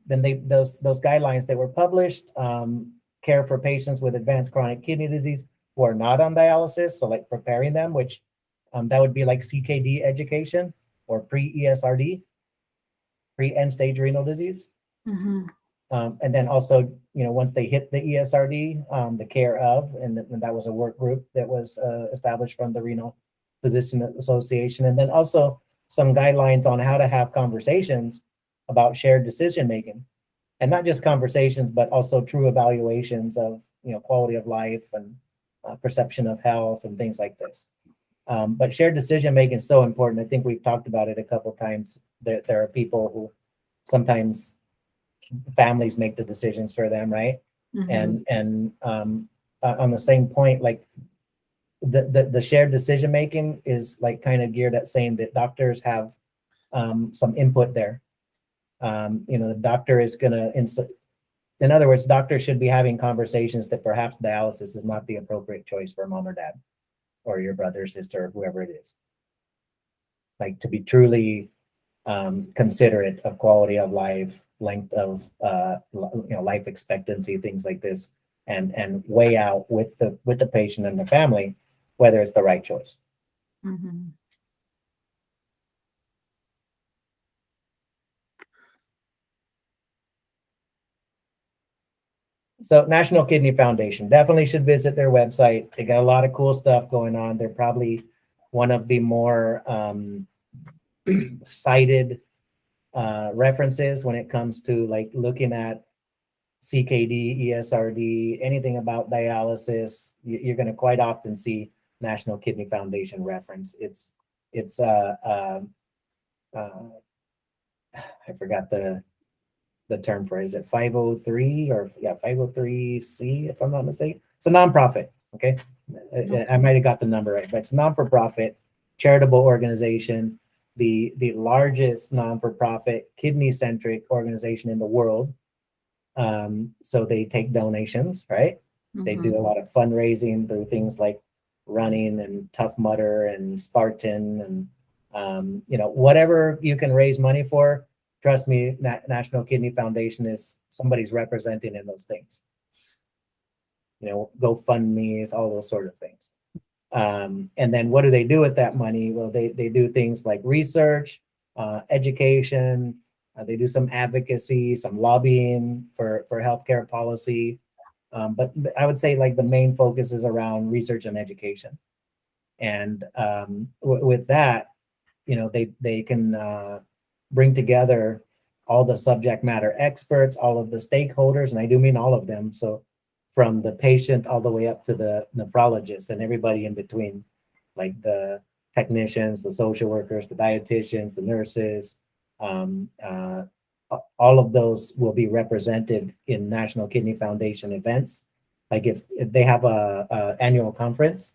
then those guidelines, they were published, care for patients with advanced chronic kidney disease who are not on dialysis. So like preparing them, which that would be like CKD education or pre-ESRD, pre-end stage renal disease. And then also, once they hit the ESRD, the care of, and that was a work group that was established from the Renal Physician Association. And then also some guidelines on how to have conversations about shared decision making, and not just conversations, but also true evaluations of quality of life and perception of health and things like this. But shared decision making is so important. I think we've talked about it a couple of times. There are people who sometimes families make the decisions for them, right? And on the same point, like the shared decision making is like kind of geared at saying that doctors have some input there. The doctor is gonna, in other words, doctors should be having conversations that perhaps dialysis is not the appropriate choice for mom or dad, or your brother, sister, or whoever it is. Like to be truly considerate of quality of life, length of life expectancy, things like this, and weigh out with the patient and the family whether it's the right choice. So National Kidney Foundation, definitely should visit their website. They got a lot of cool stuff going on. They're probably one of the more cited references when it comes to like looking at CKD, ESRD, anything about dialysis. You're going to quite often see National Kidney Foundation reference. It's I forgot the term for it. Is it 503 or 503C, if I'm not mistaken? It's a nonprofit. Okay, I might have got the number right, but it's a non-for-profit charitable organization, the largest non-for-profit kidney-centric organization in the world. So they take donations, right? They do a lot of fundraising through things like running and Tough Mudder and Spartan and whatever you can raise money for. Trust me, National Kidney Foundation is somebody's representing in those things. GoFundMe's, all those sort of things. And then what do they do with that money? Well, they do things like research, education. They do some advocacy, some lobbying for healthcare policy. But I would say like the main focus is around research and education. And with that, they can bring together all the subject matter experts, all of the stakeholders, and I do mean all of them. So from the patient all the way up to the nephrologist and everybody in between, like the technicians, the social workers, the dietitians, the nurses, all of those will be represented in National Kidney Foundation events. Like if they have a annual conference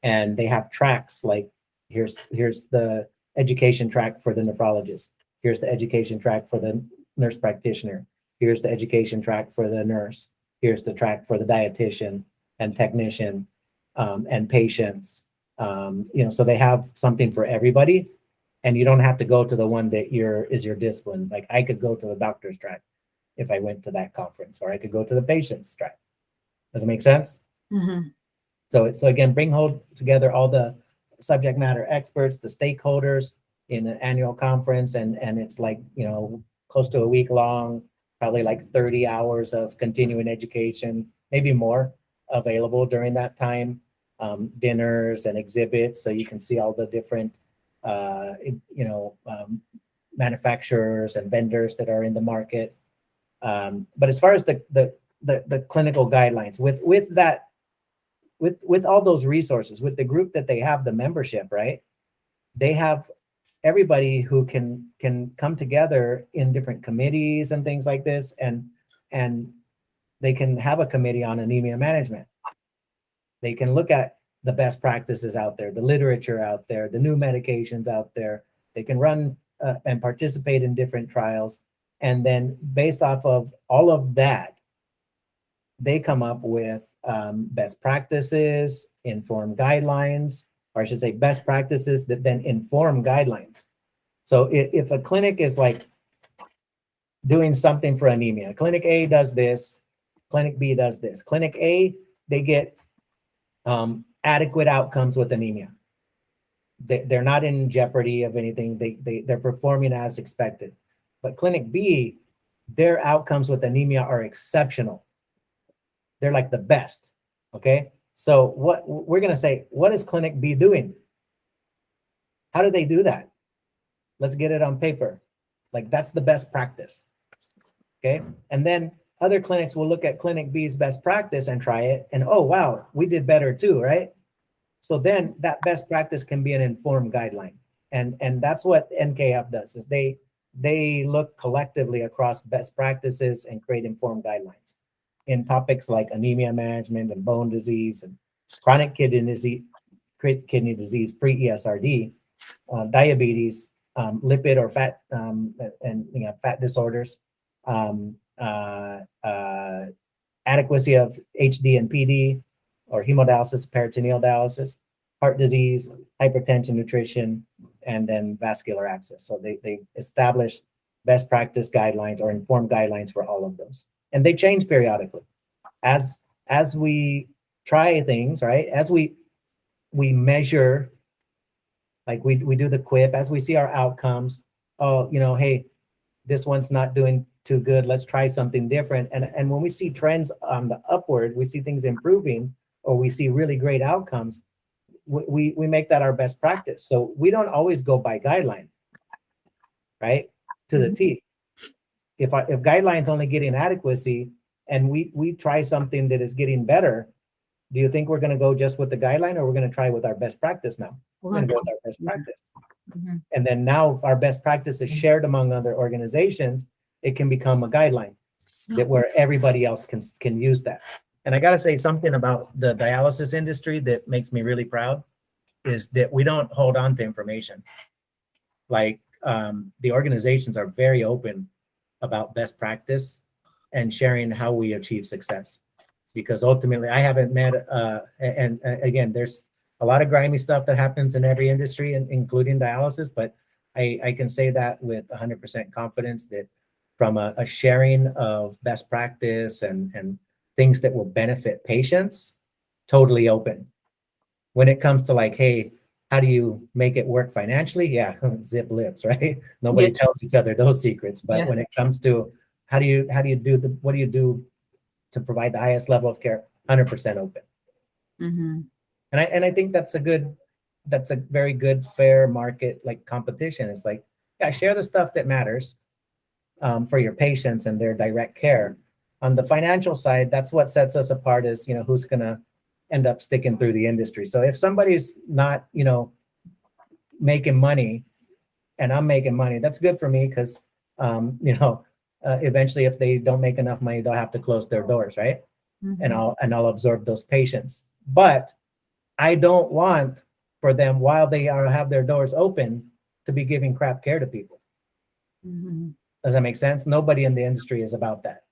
and they have tracks, like here's the education track for the nephrologist. Here's the education track for the nurse practitioner. Here's the education track for the nurse. Here's the track for the dietitian and technician and patients. So they have something for everybody, and you don't have to go to the one that is your discipline. Like I could go to the doctor's track if I went to that conference, or I could go to the patient's track. Does it make sense? So again, bring together all the subject matter experts, the stakeholders in an annual conference, and it's like close to a week long, probably like 30 hours of continuing education, maybe more, available during that time. Dinners and exhibits, so you can see all the different manufacturers and vendors that are in the market. But as far as the clinical guidelines, with all those resources, with the group that they have, the membership, right? They have everybody who can come together in different committees and things like this, and they can have a committee on anemia management. They can look at the best practices out there, the literature out there, the new medications out there. They can run and participate in different trials. And then based off of all of that, they come up with best practices, informed guidelines, or I should say best practices that then inform guidelines. So if a clinic is like doing something for anemia, Clinic A does this, Clinic B does this. Clinic A, they get adequate outcomes with anemia. They're not in jeopardy of anything. They're performing as expected. But Clinic B, their outcomes with anemia are exceptional. They're like the best. Okay. So what we're going to say, what is Clinic B doing? How do they do that? Let's get it on paper. Like that's the best practice. Okay. And then other clinics will look at Clinic B's best practice and try it. And oh, wow, we did better too, right? So then that best practice can be an informed guideline. And that's what NKF does, is they look collectively across best practices and create informed guidelines in topics like anemia management and bone disease and chronic kidney disease, pre-ESRD, diabetes, lipid or fat and fat disorders, adequacy of HD and PD, or hemodialysis, peritoneal dialysis, heart disease, hypertension, nutrition, and then vascular access. So they establish best practice guidelines or informed guidelines for all of those. And they change periodically. As we try things, right? As we measure, like we do the QIP, as we see our outcomes, oh, hey, this one's not doing too good, let's try something different. And when we see trends on the upward, we see things improving, or we see really great outcomes, we make that our best practice. So we don't always go by guideline, right? To the T. If guidelines only get inadequacy and we try something that is getting better, do you think we're going to go just with the guideline, or we're going to try with our best practice now? We're going to go with our best practice. And then now if our best practice is shared among other organizations, it can become a guideline that where everybody else can use that. And I got to say something about the dialysis industry that makes me really proud is that we don't hold on to information. Like the organizations are very open about best practice and sharing how we achieve success. Because ultimately I haven't met, and again, there's a lot of grimy stuff that happens in every industry, including dialysis, but I can say that with 100% confidence that from a sharing of best practice and things that will benefit patients, totally open. When it comes to like, hey, how do you make it work financially? Yeah, zip lips, right? Nobody tells each other those secrets. But when it comes to what do you do to provide the highest level of care, 100% open. And I think that's a very good, fair market like competition. It's like, yeah, share the stuff that matters for your patients and their direct care. On the financial side, that's what sets us apart, is who's gonna end up sticking through the industry. So if somebody's not making money and I'm making money, that's good for me, because eventually if they don't make enough money, they'll have to close their doors, right? And I'll absorb those patients. But I don't want for them, while they have their doors open, to be giving crap care to people. Does that make sense? Nobody in the industry is about that.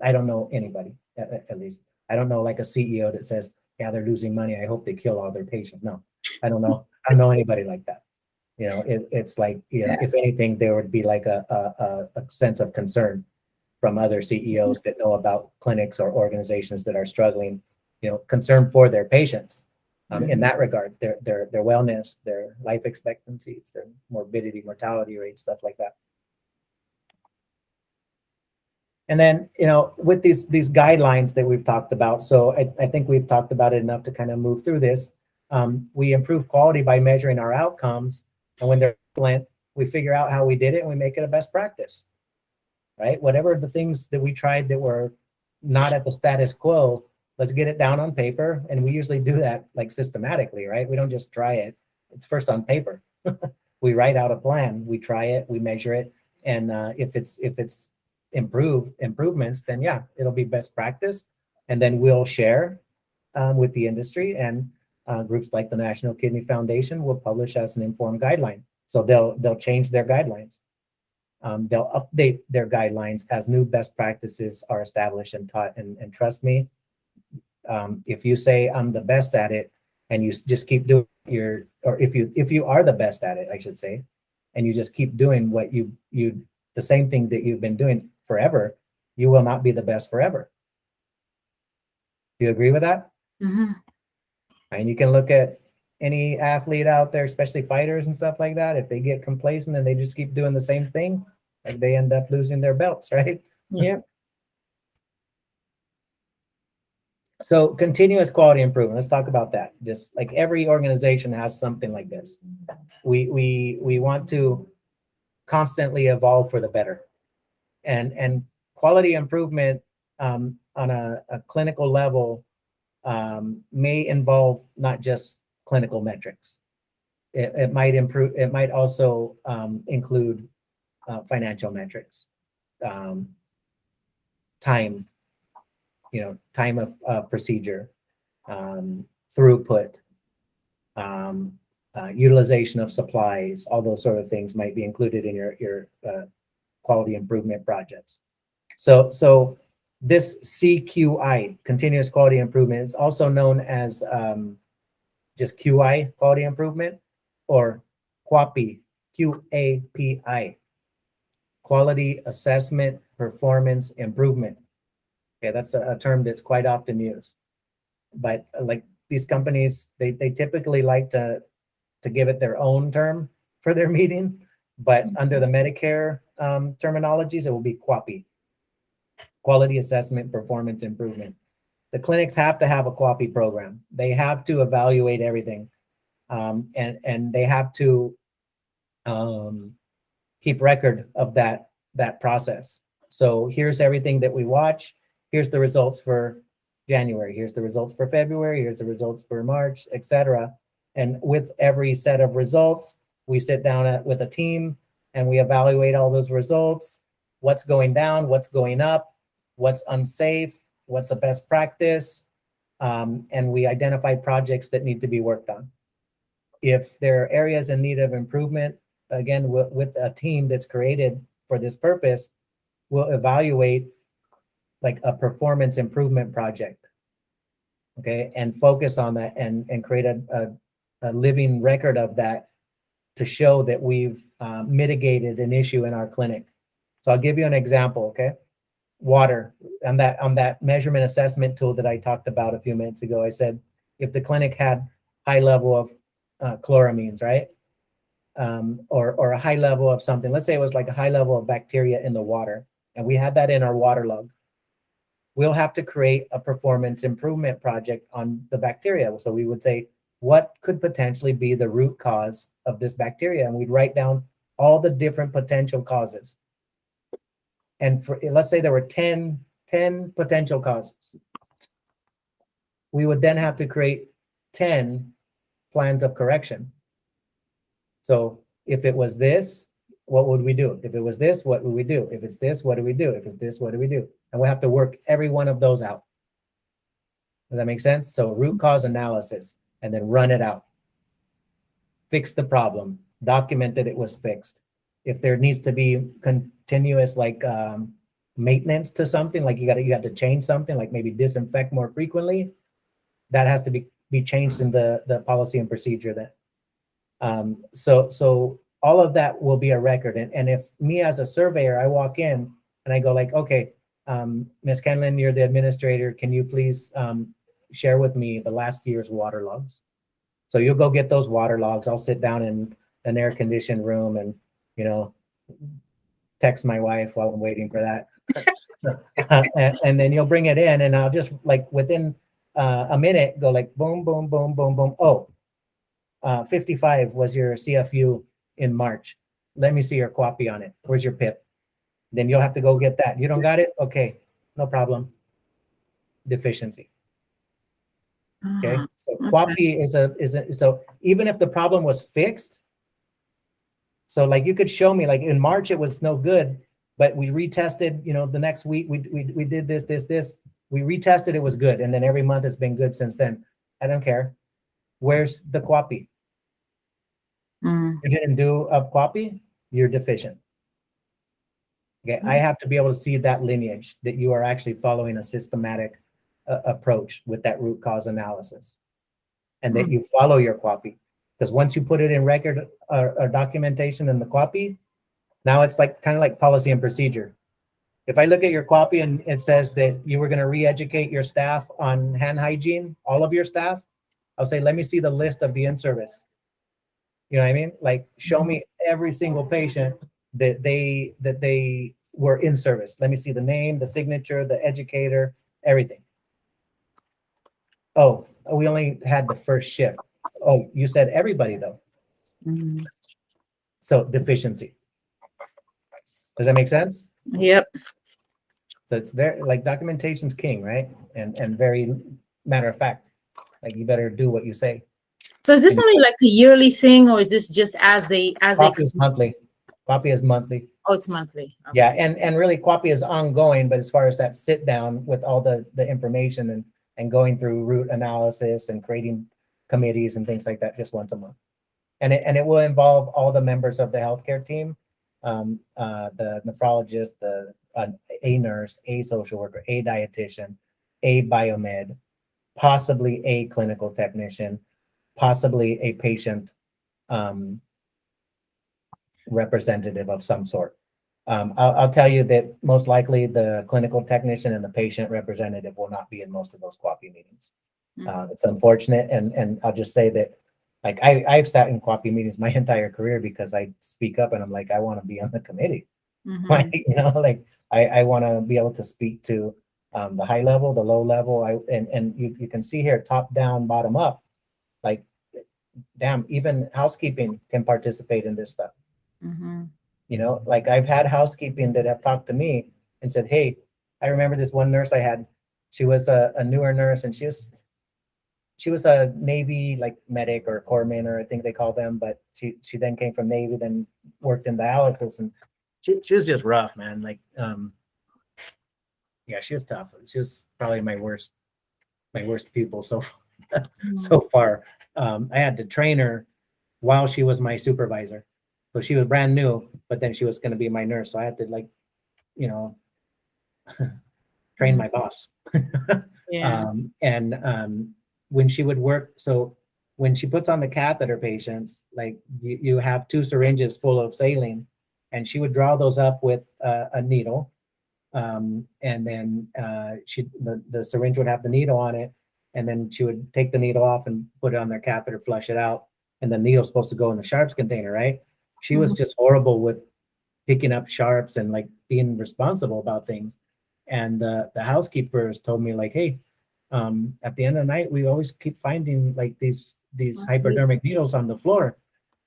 I don't know anybody, at least. I don't know like a CEO that says, yeah, they're losing money, I hope they kill all their patients. No, I don't know. I don't know anybody like that. It's like, if anything, there would be like a sense of concern from other CEOs that know about clinics or organizations that are struggling, concern for their patients in that regard, their wellness, their life expectancies, their morbidity, mortality rates, stuff like that. And then, with these guidelines that we've talked about, so I think we've talked about it enough to kind of move through this. We improve quality by measuring our outcomes, and when they're excellent, we figure out how we did it and we make it a best practice, right? Whatever the things that we tried that were not at the status quo, let's get it down on paper. And we usually do that like systematically, right? We don't just try it. It's first on paper. We write out a plan, we try it, we measure it. And if it's improvements, then yeah, it'll be best practice. And then we'll share with the industry, and groups like the National Kidney Foundation will publish as an informed guideline. So they'll change their guidelines. They'll update their guidelines as new best practices are established and taught. And trust me, if you say I'm the best at it, and you just keep doing or if you are the best at it, I should say, and you just keep doing what the same thing that you've been doing forever, you will not be the best forever. Do you agree with that? Mm-hmm. And you can look at any athlete out there, especially fighters and stuff like that. If they get complacent and they just keep doing the same thing, like they end up losing their belts, right? Yep. So continuous quality improvement. Let's talk about that. Just like every organization has something like this. We want to constantly evolve for the better, and quality improvement on a clinical level may involve not just clinical metrics. It might improve. It might also include financial metrics, time, time of procedure, throughput, utilization of supplies. All those sort of things might be included in your quality improvement projects. So this CQI, continuous quality improvement, is also known as just QI, quality improvement, or QAPI, QAPI, quality assessment performance improvement. Okay, that's a term that's quite often used. But like these companies, they typically like to give it their own term for their meeting, but under the Medicare terminologies, it will be QAPI, quality assessment performance improvement. The clinics have to have a QAPI program. They have to evaluate everything, and they have to keep record of that process. So here's everything that we watch. Here's the results for January. Here's the results for February. Here's the results for March, etc. And with every set of results, we sit down with a team and we evaluate all those results. What's going down? What's going up? What's unsafe? What's a best practice? And we identify projects that need to be worked on. If there are areas in need of improvement, again, with a team that's created for this purpose, we'll evaluate like a performance improvement project, okay, and focus on that and create a living record of that to show that we've mitigated an issue in our clinic. So I'll give you an example, okay? Water, on that measurement assessment tool that I talked about a few minutes ago, I said if the clinic had high level of chloramines, right? Or a high level of something. Let's say it was like a high level of bacteria in the water, and we had that in our water log. We'll have to create a performance improvement project on the bacteria. So we would say, what could potentially be the root cause of this bacteria? And we'd write down all the different potential causes. And let's say there were 10 potential causes. We would then have to create 10 plans of correction. So if it was this, what would we do? If it was this, what would we do? If it's this, what do we do? If it's this, what do we do? And we have to work every one of those out. Does that make sense? So root cause analysis, and then run it out. Fix the problem, document that it was fixed. If there needs to be continuous like maintenance to something, like you have to change something, like maybe disinfect more frequently, that has to be changed in the policy and procedure then. So all of that will be a record. And if me as a surveyor, I walk in and I go like, okay, Ms. Kenlin, you're the administrator. Can you please share with me the last year's water logs? So you'll go get those water logs. I'll sit down in an air-conditioned room and, text my wife while I'm waiting for that. And then you'll bring it in, and I'll just like within a minute go like boom, boom, boom, boom, boom. Oh, 55 was your CFU in March. Let me see your QAPI on it. Where's your PIP? Then you'll have to go get that. You don't got it? Okay, no problem. Deficiency. Okay, so QAPI is so even if the problem was fixed, so like you could show me like in March it was no good, but we retested, the next week we did this, we retested, it was good, and then every month it's been good since then. I don't care. Where's the QAPI? You didn't do a QAPI, you're deficient. Okay, I have to be able to see that lineage, that you are actually following a systematic approach with that root cause analysis, and that you follow your QAPI. Because once you put it in record or documentation in the QAPI, now it's like kind of like policy and procedure. If I look at your QAPI and it says that you were going to re-educate your staff on hand hygiene, all of your staff, I'll say, let me see the list of the in-service. You know what I mean? Like, show me every single patient that they were in service. Let me see the name, the signature, the educator, everything. Oh, we only had the first shift. Oh, you said everybody though. So deficiency. Does that make sense? Yep. So it's very, like, documentation's king, right? And very matter of fact, like, you better do what you say. So is this only like a yearly thing, or is this just as they QAPI is monthly. QAPI is monthly. Oh, it's monthly. Okay. Yeah, and really QAPI is ongoing, but as far as that sit down with all the information and going through root analysis and creating committees and things like that, just once a month. And it will involve all the members of the healthcare team, the nephrologist, a nurse, a social worker, a dietitian, a biomed, possibly a clinical technician, possibly a patient representative of some sort. I'll tell you that most likely the clinical technician and the patient representative will not be in most of those QAPI meetings. It's unfortunate, and I'll just say that, like, I've sat in QAPI meetings my entire career because I speak up and I'm like, I want to be on the committee. Like, you know, like I want to be able to speak to the high level, the low level. And you can see here, top down, bottom up, like, damn, even housekeeping can participate in this stuff. You know, like, I've had housekeeping that have talked to me and said, hey, I remember this one nurse I had. She was a newer nurse, and she was a Navy, like, medic or corpsman, or I think they call them, but she then came from Navy, then worked in dialysis, and she was just rough, man. Like, yeah, she was tough. She was probably my worst pupil so far. I had to train her while she was my supervisor. So she was brand new, but then she was going to be my nurse. So I had to, like, you know, train my boss. Yeah. When she would work, so when she puts on the catheter patients, like, you have 2 syringes full of saline, and she would draw those up with a needle. And then the syringe would have the needle on it, and then she would take the needle off and put it on their catheter, flush it out, and the needle's supposed to go in the sharps container, right? She was just horrible with picking up sharps and, like, being responsible about things. And the housekeepers told me, like, hey, at the end of the night, we always keep finding, like, these hypodermic needles on the floor,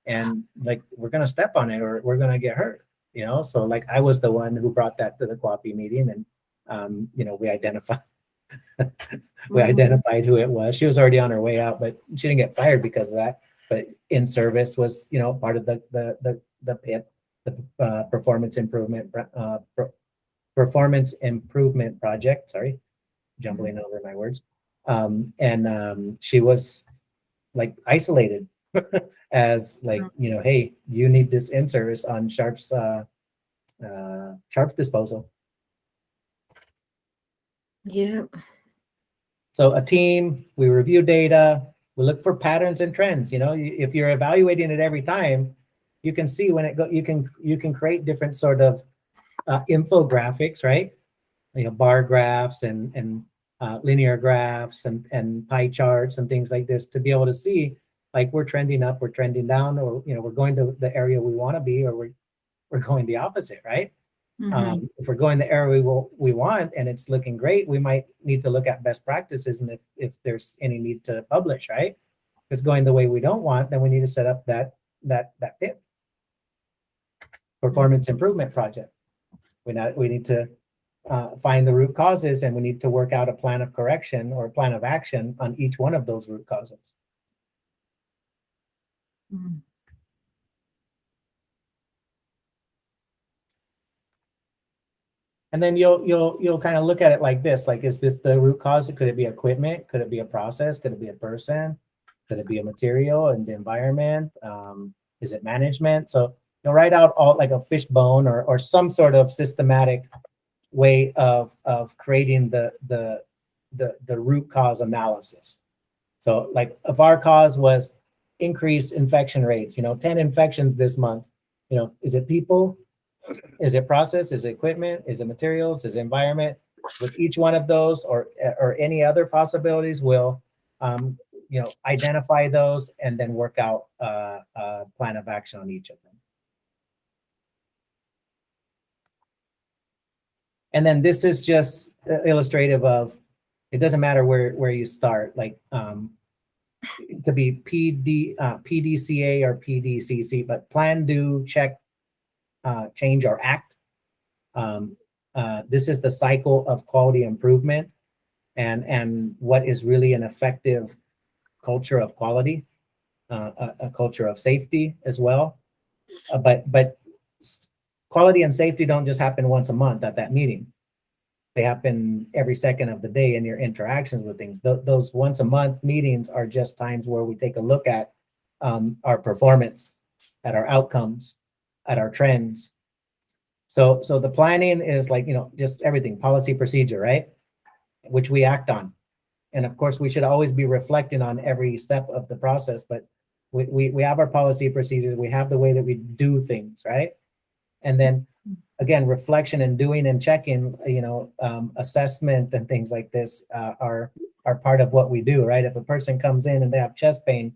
and, like, we're gonna step on it or we're gonna get hurt, you know? So, like, I was the one who brought that to the QAPI meeting, and you know, we identified who it was. She was already on her way out, but she didn't get fired because of that. But in service was, you know, part of the PIP, the performance improvement project. Sorry, jumbling over my words. She was, like, isolated as, like, you know, hey, you need this in service on sharps disposal. Yeah. So a team, we review data, we look for patterns and trends. You know, if you're evaluating it every time, you can see when it go. You can create different sort of infographics, right? You know, bar graphs and linear graphs and pie charts and things like this to be able to see, like, we're trending up, we're trending down, or, you know, we're going to the area we want to be, or we're going the opposite, right? If we're going the area we want and it's looking great, we might need to look at best practices, and if there's any need to publish, right? If it's going the way we don't want, then we need to set up that PIP, performance improvement project. We need to find the root causes, and we need to work out a plan of correction or a plan of action on each one of those root causes. And then you'll kind of look at it like this, like, is this the root cause? Could it be equipment? Could it be a process? Could it be a person? Could it be a material and the environment? Is it management? So write out all like a fishbone or some sort of systematic way of creating the root cause analysis. So like if our cause was increased infection rates, 10 infections this month, is it people? Is it process? Is it equipment? Is it materials? Is it environment? With each one of those or any other possibilities, we'll identify those and then work out a plan of action on each of them. And then this is just illustrative of, it doesn't matter where you start, like it could be PDCA or PDCC, but plan, do, check, change, or act. This is the cycle of quality improvement and what is really an effective culture of quality, a culture of safety as well. But quality and safety don't just happen once a month at that meeting. They happen every second of the day in your interactions with things. Those once a month meetings are just times where we take a look at our performance, at our outcomes, at our trends. So the planning is like, just everything, policy, procedure, right? Which we act on. And of course, we should always be reflecting on every step of the process, but we have our policy procedures, we have the way that we do things, right? And then again, reflection and doing and checking, assessment and things like this are part of what we do, right? If a person comes in and they have chest pain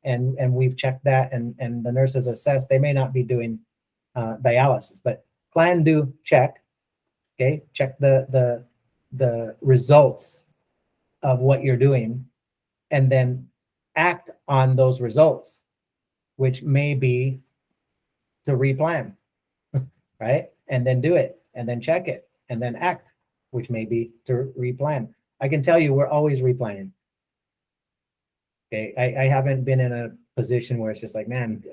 and we've checked that and the nurses assess, they may not be doing dialysis, but plan, do, check, okay? Check the results of what you're doing and then act on those results, which may be to replan, right? And then do it, and then check it, and then act, which may be to replan. I can tell you we're always replanning. Okay, I haven't been in a position where it's just like, man,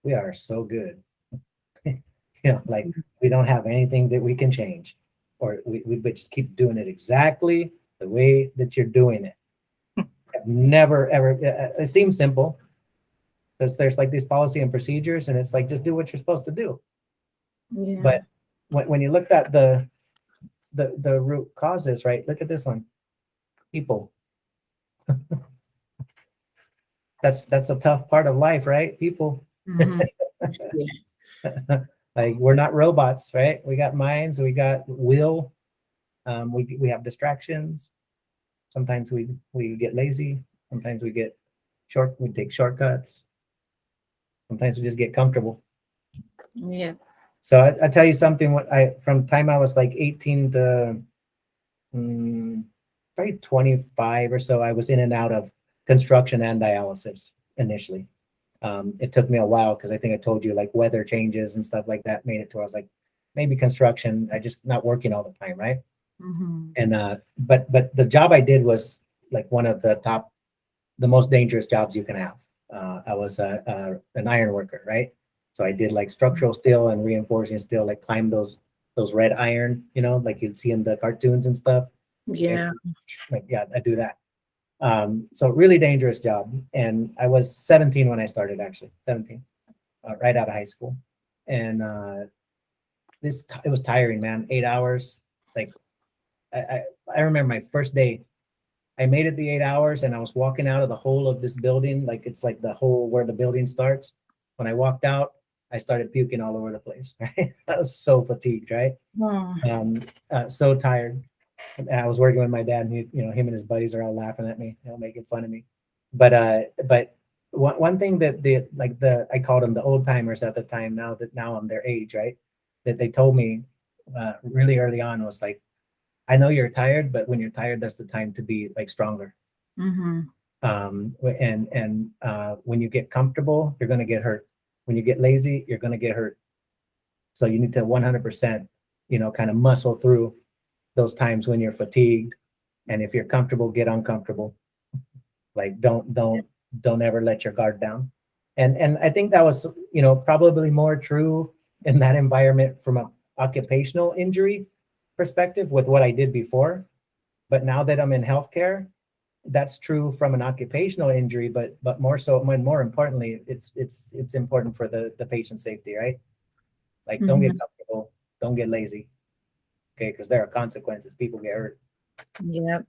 we are so good. Like we don't have anything that we can change, or we just keep doing it exactly the way that you're doing it. I've never, ever, it seems simple because there's like these policy and procedures and it's like, just do what you're supposed to do. Yeah. But when you looked at the root causes, right? Look at this one, people. That's a tough part of life, right? People. Mhm. Like we're not robots, right? We got minds, we got will, we have distractions. Sometimes we get lazy. Sometimes we take shortcuts. Sometimes we just get comfortable. Yeah. So I tell you something, from time I was like 18 to probably 25 or so, I was in and out of construction and dialysis initially. It took me a while because I think I told you like weather changes and stuff like that made it to where I was like, maybe construction, I just not working all the time, right? Mm-hmm. And but the job I did was like one of the most dangerous jobs you can have. I was an iron worker, right? So I did like structural steel and reinforcing steel, like climb those red iron, like you'd see in the cartoons and stuff. Yeah. Like, yeah, I do that. So really dangerous job. And I was 17 when I started, actually 17, right out of high school. And it was tiring, man. 8 hours. Like I remember my first day, I made it the 8 hours and I was walking out of the whole of this building. Like it's like the whole where the building starts. When I walked out, I started puking all over the place, right? I was so fatigued, right? Oh. So tired. And I was working with my dad and him and his buddies are all laughing at me, making fun of me. But one thing that I called them the old timers at the time, now I'm their age, right? That they told me really early on was like, I know you're tired, but when you're tired, that's the time to be like stronger. Mm-hmm. And when you get comfortable, you're going to get hurt. When you get lazy, you're going to get hurt. So you need to 100%, kind of muscle through those times when you're fatigued. And if you're comfortable, get uncomfortable. Like don't ever let your guard down. And I think that was, probably more true in that environment from an occupational injury perspective with what I did before. But now that I'm in healthcare, that's true from an occupational injury, but more so, more importantly, it's important for the patient safety, right? Like, don't get comfortable, don't get lazy, okay? Because there are consequences. People get hurt. Yep.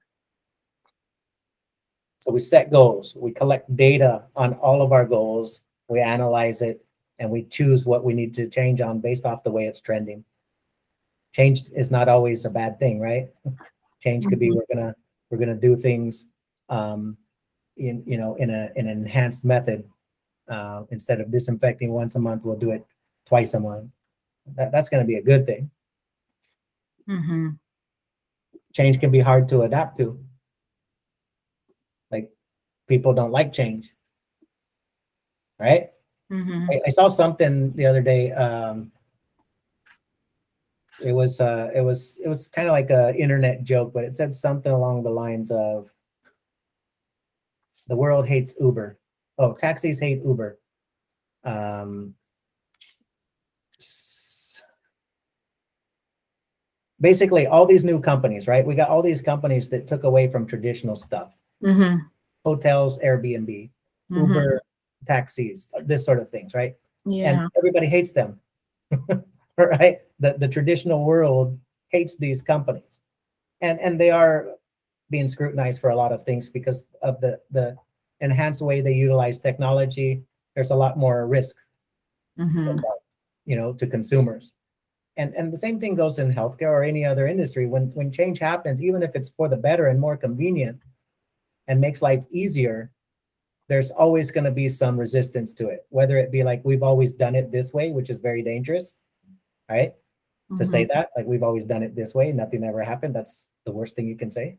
So we set goals. We collect data on all of our goals. We analyze it, and we choose what we need to change on based off the way it's trending. Change is not always a bad thing, right? Change could be we're gonna do things in an enhanced method. Instead of disinfecting once a month, we'll do it twice a month. That's going to be a good thing. Change can be hard to adapt to. Like, people don't like change, right? I saw something the other day. It was kind of like a internet joke, but it said something along the lines of, the world hates Uber. Oh, taxis hate Uber. Basically, all these new companies, right? We got all these companies that took away from traditional stuff. Hotels, Airbnb, Uber, taxis, this sort of things, right? Yeah. And everybody hates them, right? The traditional world hates these companies, and they are being scrutinized for a lot of things because of the enhanced way they utilize technology. There's a lot more risk, to consumers. And the same thing goes in healthcare or any other industry. When change happens, even if it's for the better and more convenient and makes life easier, there's always going to be some resistance to it, whether it be like, we've always done it this way, which is very dangerous, right? To say that, like, we've always done it this way, nothing ever happened. That's the worst thing you can say,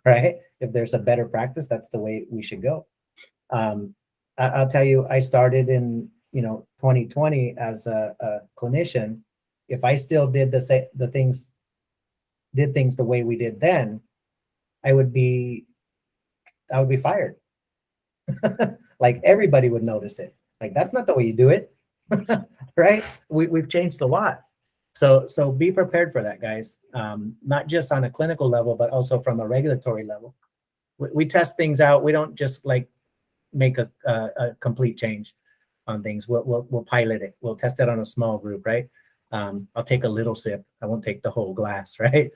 right? If there's a better practice, that's the way we should go. I'll tell you, I started in 2020 as a clinician. If I still did things the way we did then, I would be fired. Like, everybody would notice it. Like, that's not the way you do it, right? We've changed a lot. So be prepared for that, guys. Not just on a clinical level, but also from a regulatory level. We test things out. We don't just like make a complete change on things. We'll pilot it. We'll test it on a small group, right? I'll take a little sip. I won't take the whole glass, right?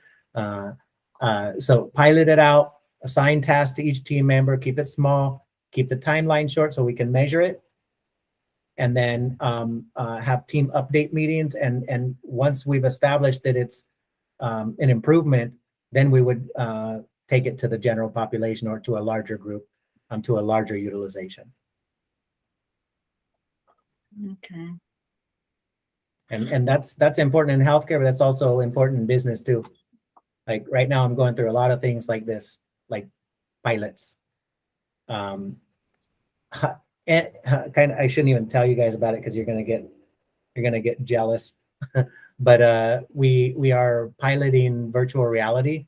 So pilot it out, assign tasks to each team member, keep it small, keep the timeline short so we can measure it, and then have team update meetings. And once we've established that it's an improvement, then we would take it to the general population or to a larger group, to a larger utilization. Okay. And that's important in healthcare, but that's also important in business too. Like, right now, I'm going through a lot of things like this, like pilots. And kind of, I shouldn't even tell you guys about it because you're gonna get jealous. But we are piloting virtual reality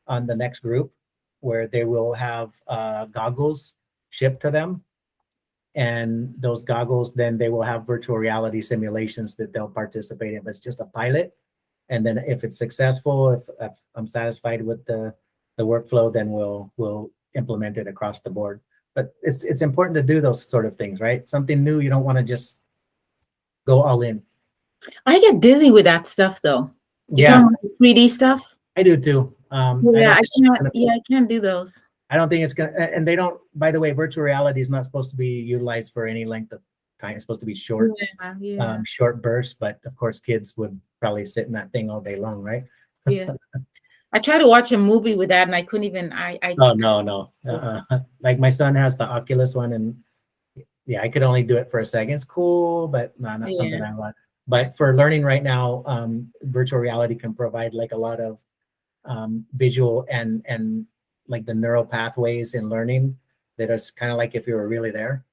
on the next group, where they will have goggles shipped to them. And those goggles, then they will have virtual reality simulations that they'll participate in. But it's just a pilot. And then if it's successful, if I'm satisfied with the workflow, then we'll implement it across the board. But it's important to do those sort of things, right? Something new, you don't want to just go all in. I get dizzy with that stuff, though. Yeah, talking about the 3D stuff? I do too. I can't do those. I don't think it's gonna, and they don't. By the way, virtual reality is not supposed to be utilized for any length of time. It's supposed to be short, short bursts. But of course, kids would probably sit in that thing all day long, right? Yeah. I tried to watch a movie with that, and I couldn't even. Oh no. Like, my son has the Oculus one, and yeah, I could only do it for a second. It's cool, but no, not something I want. But for learning right now, virtual reality can provide like a lot of visual and like the neural pathways in learning that is kind of like if you were really there.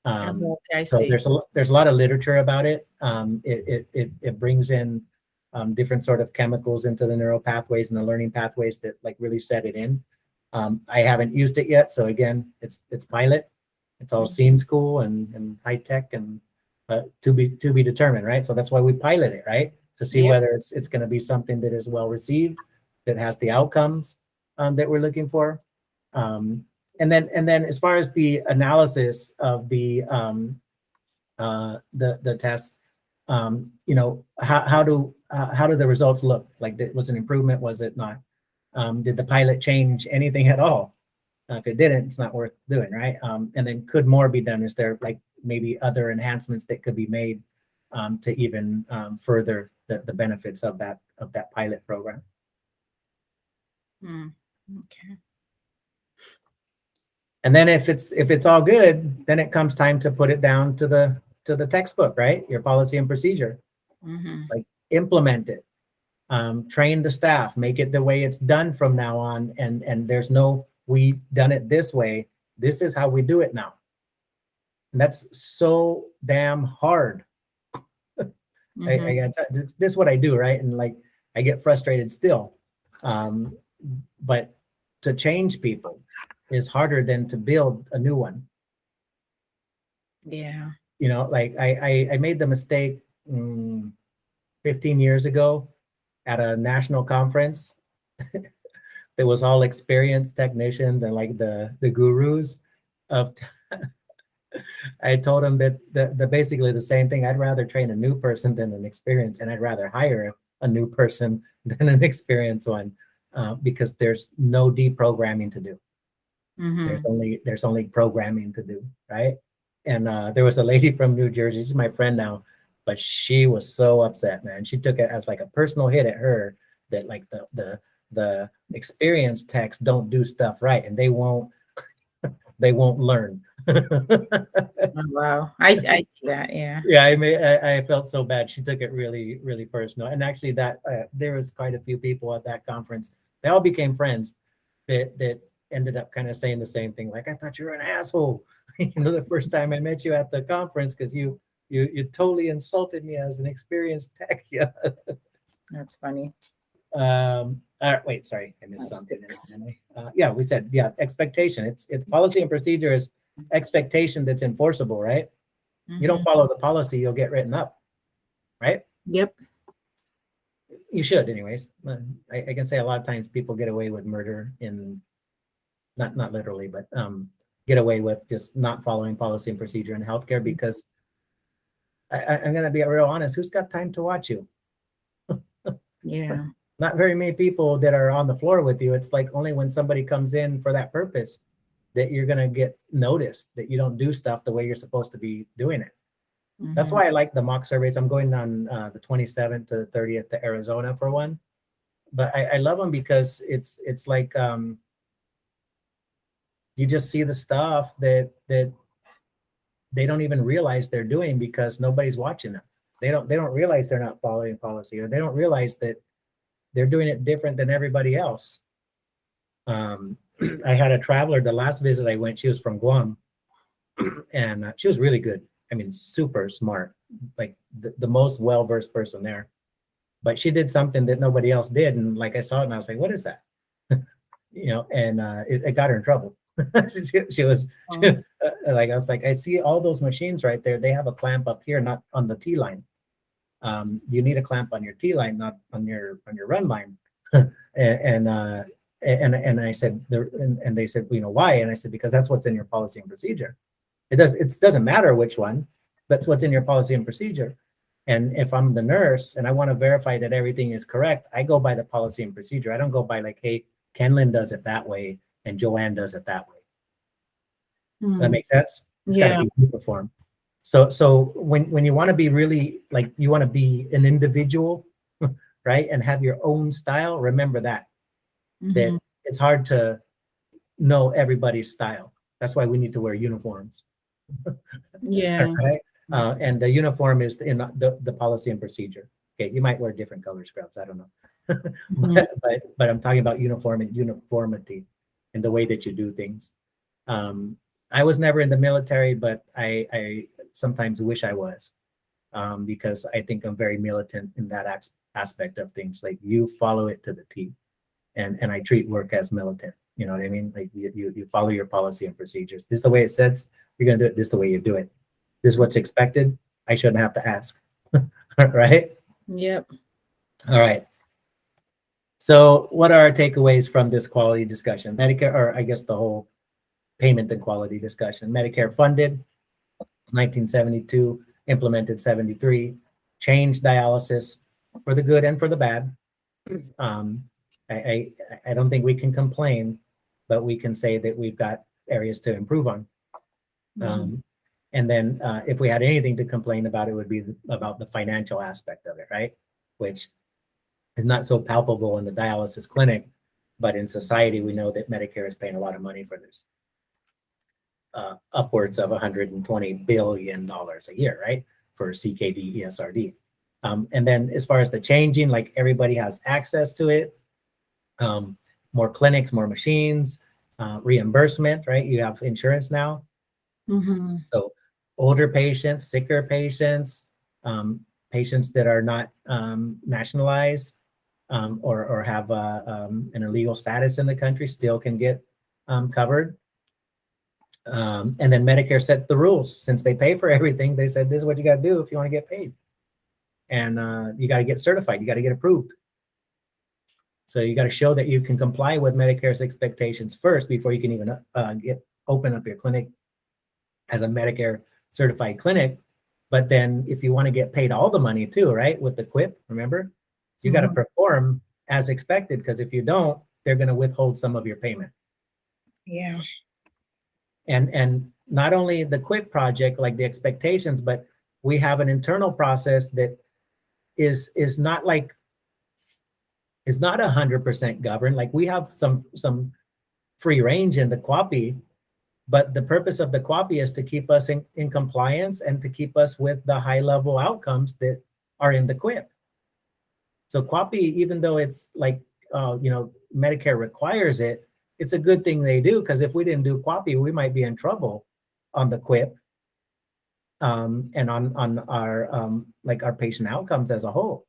So there's a lot of literature about it. It brings in different sort of chemicals into the neural pathways and the learning pathways that like really set it in. I haven't used it yet, so again, it's pilot. It's all seems cool and high tech and to be determined, right? So that's why we pilot it, right? To see whether it's going to be something that is well received, that has the outcomes that we're looking for. And then as far as the analysis of the test, you know, how do the results look? Like, was an improvement? Was it not? Did the pilot change anything at all? If it didn't, it's not worth doing, right? And then could more be done? Is there like maybe other enhancements that could be made to even further the benefits of that pilot program? Okay. And then if it's all good, then it comes time to put it down to the textbook, right? Your policy and procedure. Like, implement it, train the staff, make it the way it's done from now on. And there's no, we done it this way. This is how we do it now. And that's so damn hard. I got this is what I do, right? And like, I get frustrated still. But to change people is harder than to build a new one. Yeah. You know, like I made the mistake 15 years ago at a national conference. It was all experienced technicians and like the gurus of I told them that the basically the same thing. I'd rather train a new person than an experienced, and I'd rather hire a new person than an experienced one, because there's no deprogramming to do. There's only programming to do, right? And there was a lady from New Jersey. She's my friend now, but she was so upset, man. She took it as like a personal hit at her that like the experienced techs don't do stuff right, and they won't learn. Oh, wow. I see that. Yeah. Yeah, I felt so bad. She took it really, really personal. And actually, that there was quite a few people at that conference. They all became friends that ended up kind of saying the same thing. Like, I thought you were an asshole, you know, the first time I met you at the conference, because you totally insulted me as an experienced tech. Yeah. That's funny. All right, wait, sorry, I missed something. Yeah, we said, yeah, expectation. It's policy and procedure is expectation that's enforceable, right? You don't follow the policy, you'll get written up, right? Yep. You should, anyways. I can say a lot of times people get away with murder in, not literally, but get away with just not following policy and procedure in healthcare, because I'm going to be real honest. Who's got time to watch you? Yeah. Not very many people that are on the floor with you. It's like only when somebody comes in for that purpose that you're going to get noticed, that you don't do stuff the way you're supposed to be doing it. That's why I like the mock surveys. I'm going on the 27th to the 30th to Arizona for one. But I love them because it's like you just see the stuff that they don't even realize they're doing because nobody's watching them. They don't realize they're not following policy, or they don't realize that they're doing it different than everybody else. I had a traveler, the last visit I went, she was from Guam, and she was really good. I mean, super smart, like the most well-versed person there. But she did something that nobody else did. And like, I saw it and I was like, what is that? You know, and it got her in trouble. she was like, I was like, I see all those machines right there. They have a clamp up here, not on the T line. You need a clamp on your T line, not on your run line. and I said, and they said, well, you know, why? And I said, because that's what's in your policy and procedure. It doesn't matter which one, that's what's in your policy and procedure. And if I'm the nurse and I want to verify that everything is correct, I go by the policy and procedure. I don't go by like, hey, Kenlyn does it that way and Joanne does it that way. That makes sense? It's got to be uniform. So when you want to be really, like, you want to be an individual, right, and have your own style, remember that it's hard to know everybody's style. That's why we need to wear uniforms. Yeah. Right? And the uniform is in the policy and procedure. Okay, you might wear different color scrubs, I don't know. but I'm talking about uniformity in the way that you do things. I was never in the military, but I sometimes wish I was, because I think I'm very militant in that aspect of things. Like, you follow it to the T, and I treat work as militant. You know what I mean? Like, you follow your policy and procedures. This is the way it says. You're gonna do it. This is the way you do it. This is what's expected. I shouldn't have to ask. Right? Yep. All right. So what are our takeaways from this quality discussion? Medicare, or I guess the whole payment and quality discussion. Medicare funded 1972, implemented 73, change dialysis for the good and for the bad. I don't think we can complain, but we can say that we've got areas to improve on. And then if we had anything to complain about, it would be about the financial aspect of it, right? Which is not so palpable in the dialysis clinic, but in society, we know that Medicare is paying a lot of money for this. Upwards of $120 billion a year, right? For CKD, ESRD. And then as far as the changing, like everybody has access to it, more clinics, more machines, reimbursement, right? You have insurance now. So older patients, sicker patients, patients that are not nationalized or have an illegal status in the country still can get covered. And then Medicare sets the rules. Since they pay for everything, they said, this is what you got to do if you want to get paid. And you got to get certified. You got to get approved. So you got to show that you can comply with Medicare's expectations first before you can even open up your clinic as a Medicare certified clinic. But then if you want to get paid all the money too, right? With the QIP, remember, you got to perform as expected, because if you don't, they're going to withhold some of your payment. Yeah. And not only the QIP project, like the expectations, but we have an internal process that is not like, is not 100% governed. Like we have some free range in the QAPI, but the purpose of the QAPI is to keep us in compliance and to keep us with the high level outcomes that are in the QIP. So QAPI, even though it's like, Medicare requires it, it's a good thing they do, because if we didn't do QAPI, we might be in trouble on the QIP and on our like our patient outcomes as a whole.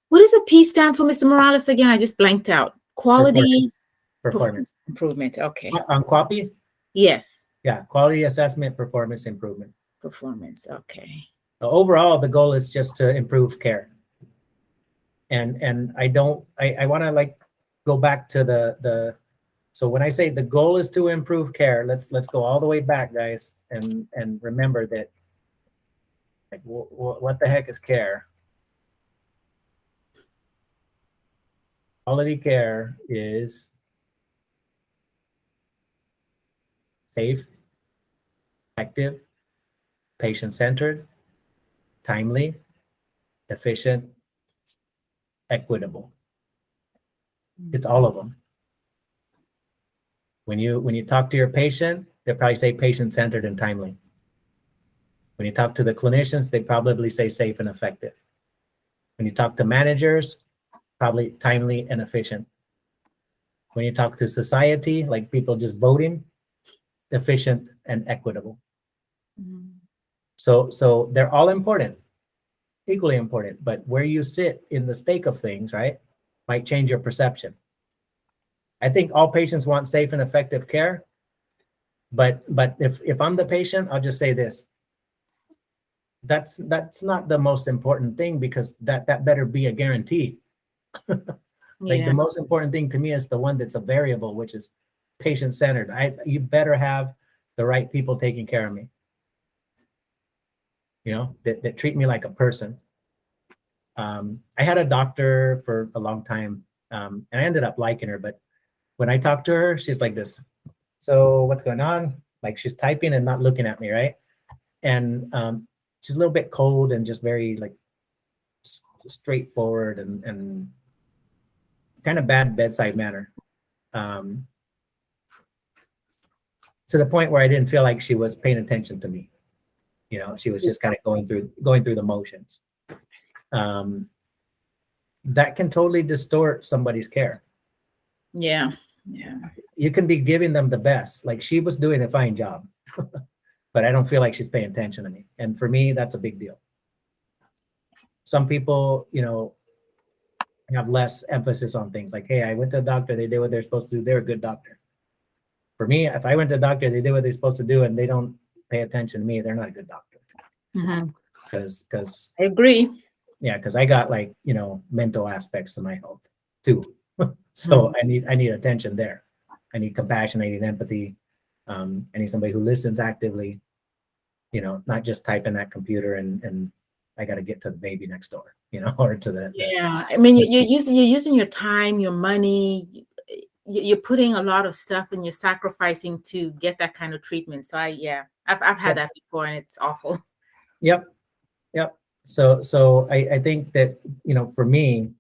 What does the P stand for, Mr. Morales? Again, I just blanked out. Quality performance improvement. Okay. On QAPI? Yes. Yeah, quality assessment, performance improvement. Performance. Okay. So overall, the goal is just to improve care. And I want to like go back to the so when I say the goal is to improve care, let's go all the way back, guys, and remember that, like, what the heck is care? Quality care is safe, effective, patient-centered, timely, efficient, equitable. It's all of them. When you talk to your patient, they probably say patient-centered and timely. When you talk to the clinicians, they probably say safe and effective. When you talk to managers, probably timely and efficient. When you talk to society, like people just voting, efficient and equitable. So they're all important, equally important, but where you sit in the stake of things, right, might change your perception. I think all patients want safe and effective care, but if I'm the patient, I'll just say this. That's not the most important thing, because that better be a guarantee. Like the most important thing to me is the one that's a variable, which is patient-centered. You better have the right people taking care of me, that treat me like a person. I had a doctor for a long time, and I ended up liking her, but when I talked to her, she's like this. So what's going on? Like she's typing and not looking at me, right? And she's a little bit cold and just very like straightforward and kind of bad bedside manner. To the point where I didn't feel like she was paying attention to me. She was just kind of going through the motions. That can totally distort somebody's care. Yeah. You can be giving them the best. Like she was doing a fine job, but I don't feel like she's paying attention to me. And for me, that's a big deal. Some people, have less emphasis on things like, hey, I went to a doctor, they did what they're supposed to do, they're a good doctor. For me, if I went to a doctor, they did what they're supposed to do and they don't pay attention to me, they're not a good doctor. Because I agree. Yeah, because I got like, mental aspects to my health too. So I need attention there. I need compassion, I need empathy. I need somebody who listens actively, not just type in that computer and I got to get to the baby next door, or to the Yeah, I mean, you're using your time, your money. You're putting a lot of stuff, and you're sacrificing to get that kind of treatment. So I've had Yep. that before, and it's awful. Yep. Yep. So I think that, for me,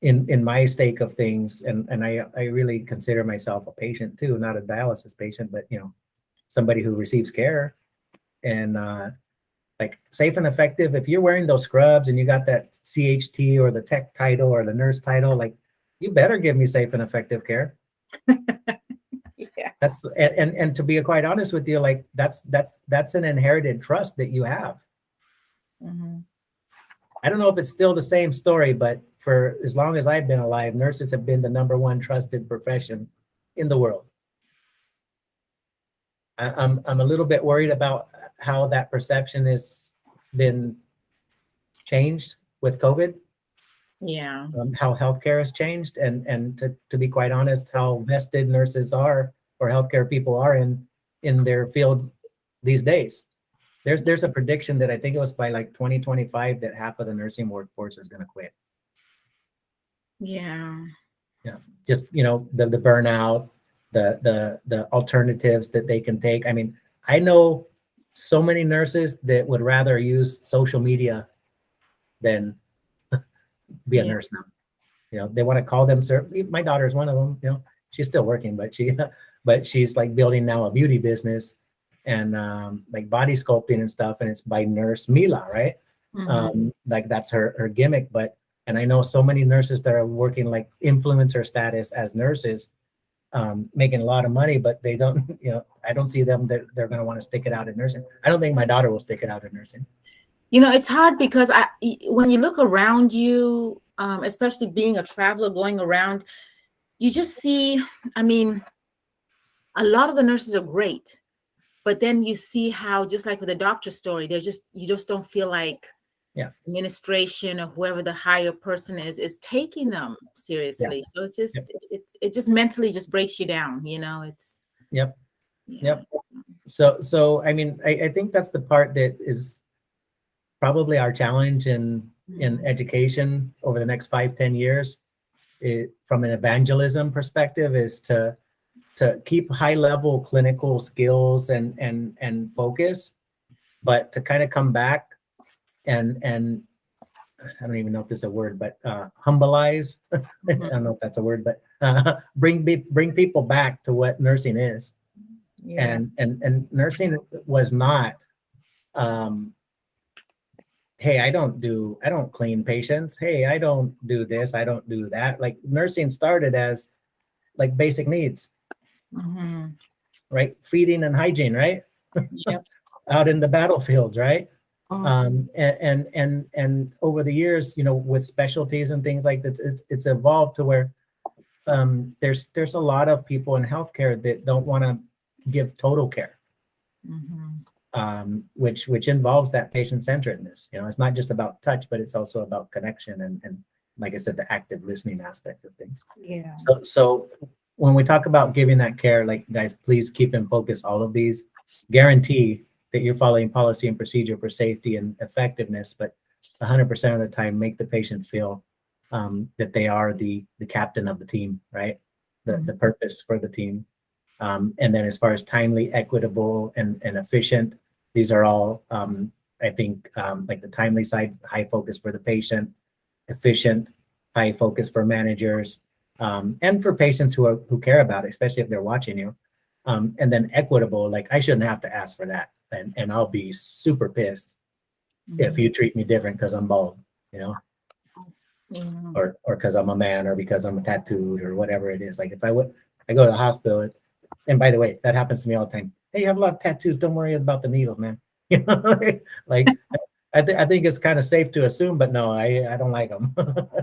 in my stake of things, and I really consider myself a patient too, not a dialysis patient, but somebody who receives care, and like safe and effective. If you're wearing those scrubs and you got that CHT or the tech title or the nurse title, like, you better give me safe and effective care. Yeah. That's and to be quite honest with you, like that's an inherited trust that you have. Mm-hmm. I don't know if it's still the same story, but for as long as I've been alive, nurses have been the #1 trusted profession in the world. I'm a little bit worried about how that perception has been changed with COVID, Yeah. how healthcare has changed, and to be quite honest, how vested nurses are or healthcare people are in their field these days. There's a prediction that I think it was by like 2025 that half of the nursing workforce is going to quit. Yeah. Yeah, just the burnout, the alternatives that they can take. I mean, I know so many nurses that would rather use social media than be a Yeah. nurse now. They want to call them my daughter is one of them. She's still working, but she's like building now a beauty business, and like body sculpting and stuff, and it's by Nurse Mila, right? Mm-hmm. Like that's her gimmick. And I know so many nurses that are working like influencer status as nurses, making a lot of money, but they don't, I don't see them that they're going to want to stick it out in nursing. I don't think my daughter will stick it out in nursing. It's hard because when you look around you, especially being a traveler going around, you just see, I mean, a lot of the nurses are great, but then you see how, just like with the doctor story, you just don't feel like Yeah. administration or whoever the higher person is taking them seriously. Yeah. So it's just, Yep. it just mentally just breaks you down, it's. Yep. Yeah. Yep. So I mean, I think that's the part that is probably our challenge in education over the next 5-10 years, from an evangelism perspective, is to keep high level clinical skills and focus, but to kind of come back and I don't even know if this is a word, but humbleize. I don't know if that's a word, but bring people back to what nursing is. Yeah. And nursing was not, hey, I don't clean patients. Hey, I don't do this. I don't do that. Like, nursing started as like basic needs, Mm-hmm. right? Feeding and hygiene, right? Yep. Out in the battlefields, right? Mhm. And over the years, with specialties and things like this, it's evolved to where there's a lot of people in healthcare that don't want to give total care, which involves that patient-centeredness. It's not just about touch, but it's also about connection and like I said, the active listening aspect of things. Yeah. So when we talk about giving that care, like, guys, please keep in focus all of these. Guarantee that you're following policy and procedure for safety and effectiveness, but 100% of the time, make the patient feel that they are the captain of the team, right? The purpose for the team. And then as far as timely, equitable, and efficient, these are all, I think, like the timely side, high focus for the patient, efficient, high focus for managers, and for patients who care about it, especially if they're watching you. And then equitable, like, I shouldn't have to ask for that. And I'll be super pissed if you treat me different because I'm bald, or because I'm a man, or because I'm tattooed, or whatever it is. Like, I go to the hospital, and by the way, that happens to me all the time. Hey, you have a lot of tattoos. Don't worry about the needles, man. Like, I think it's kind of safe to assume, but no, I don't like them.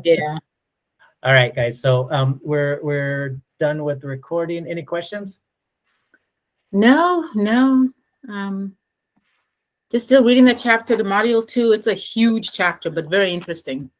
Yeah. All right, guys. So we're done with the recording. Any questions? No. Just still reading the chapter, the module 2. It's a huge chapter, but very interesting.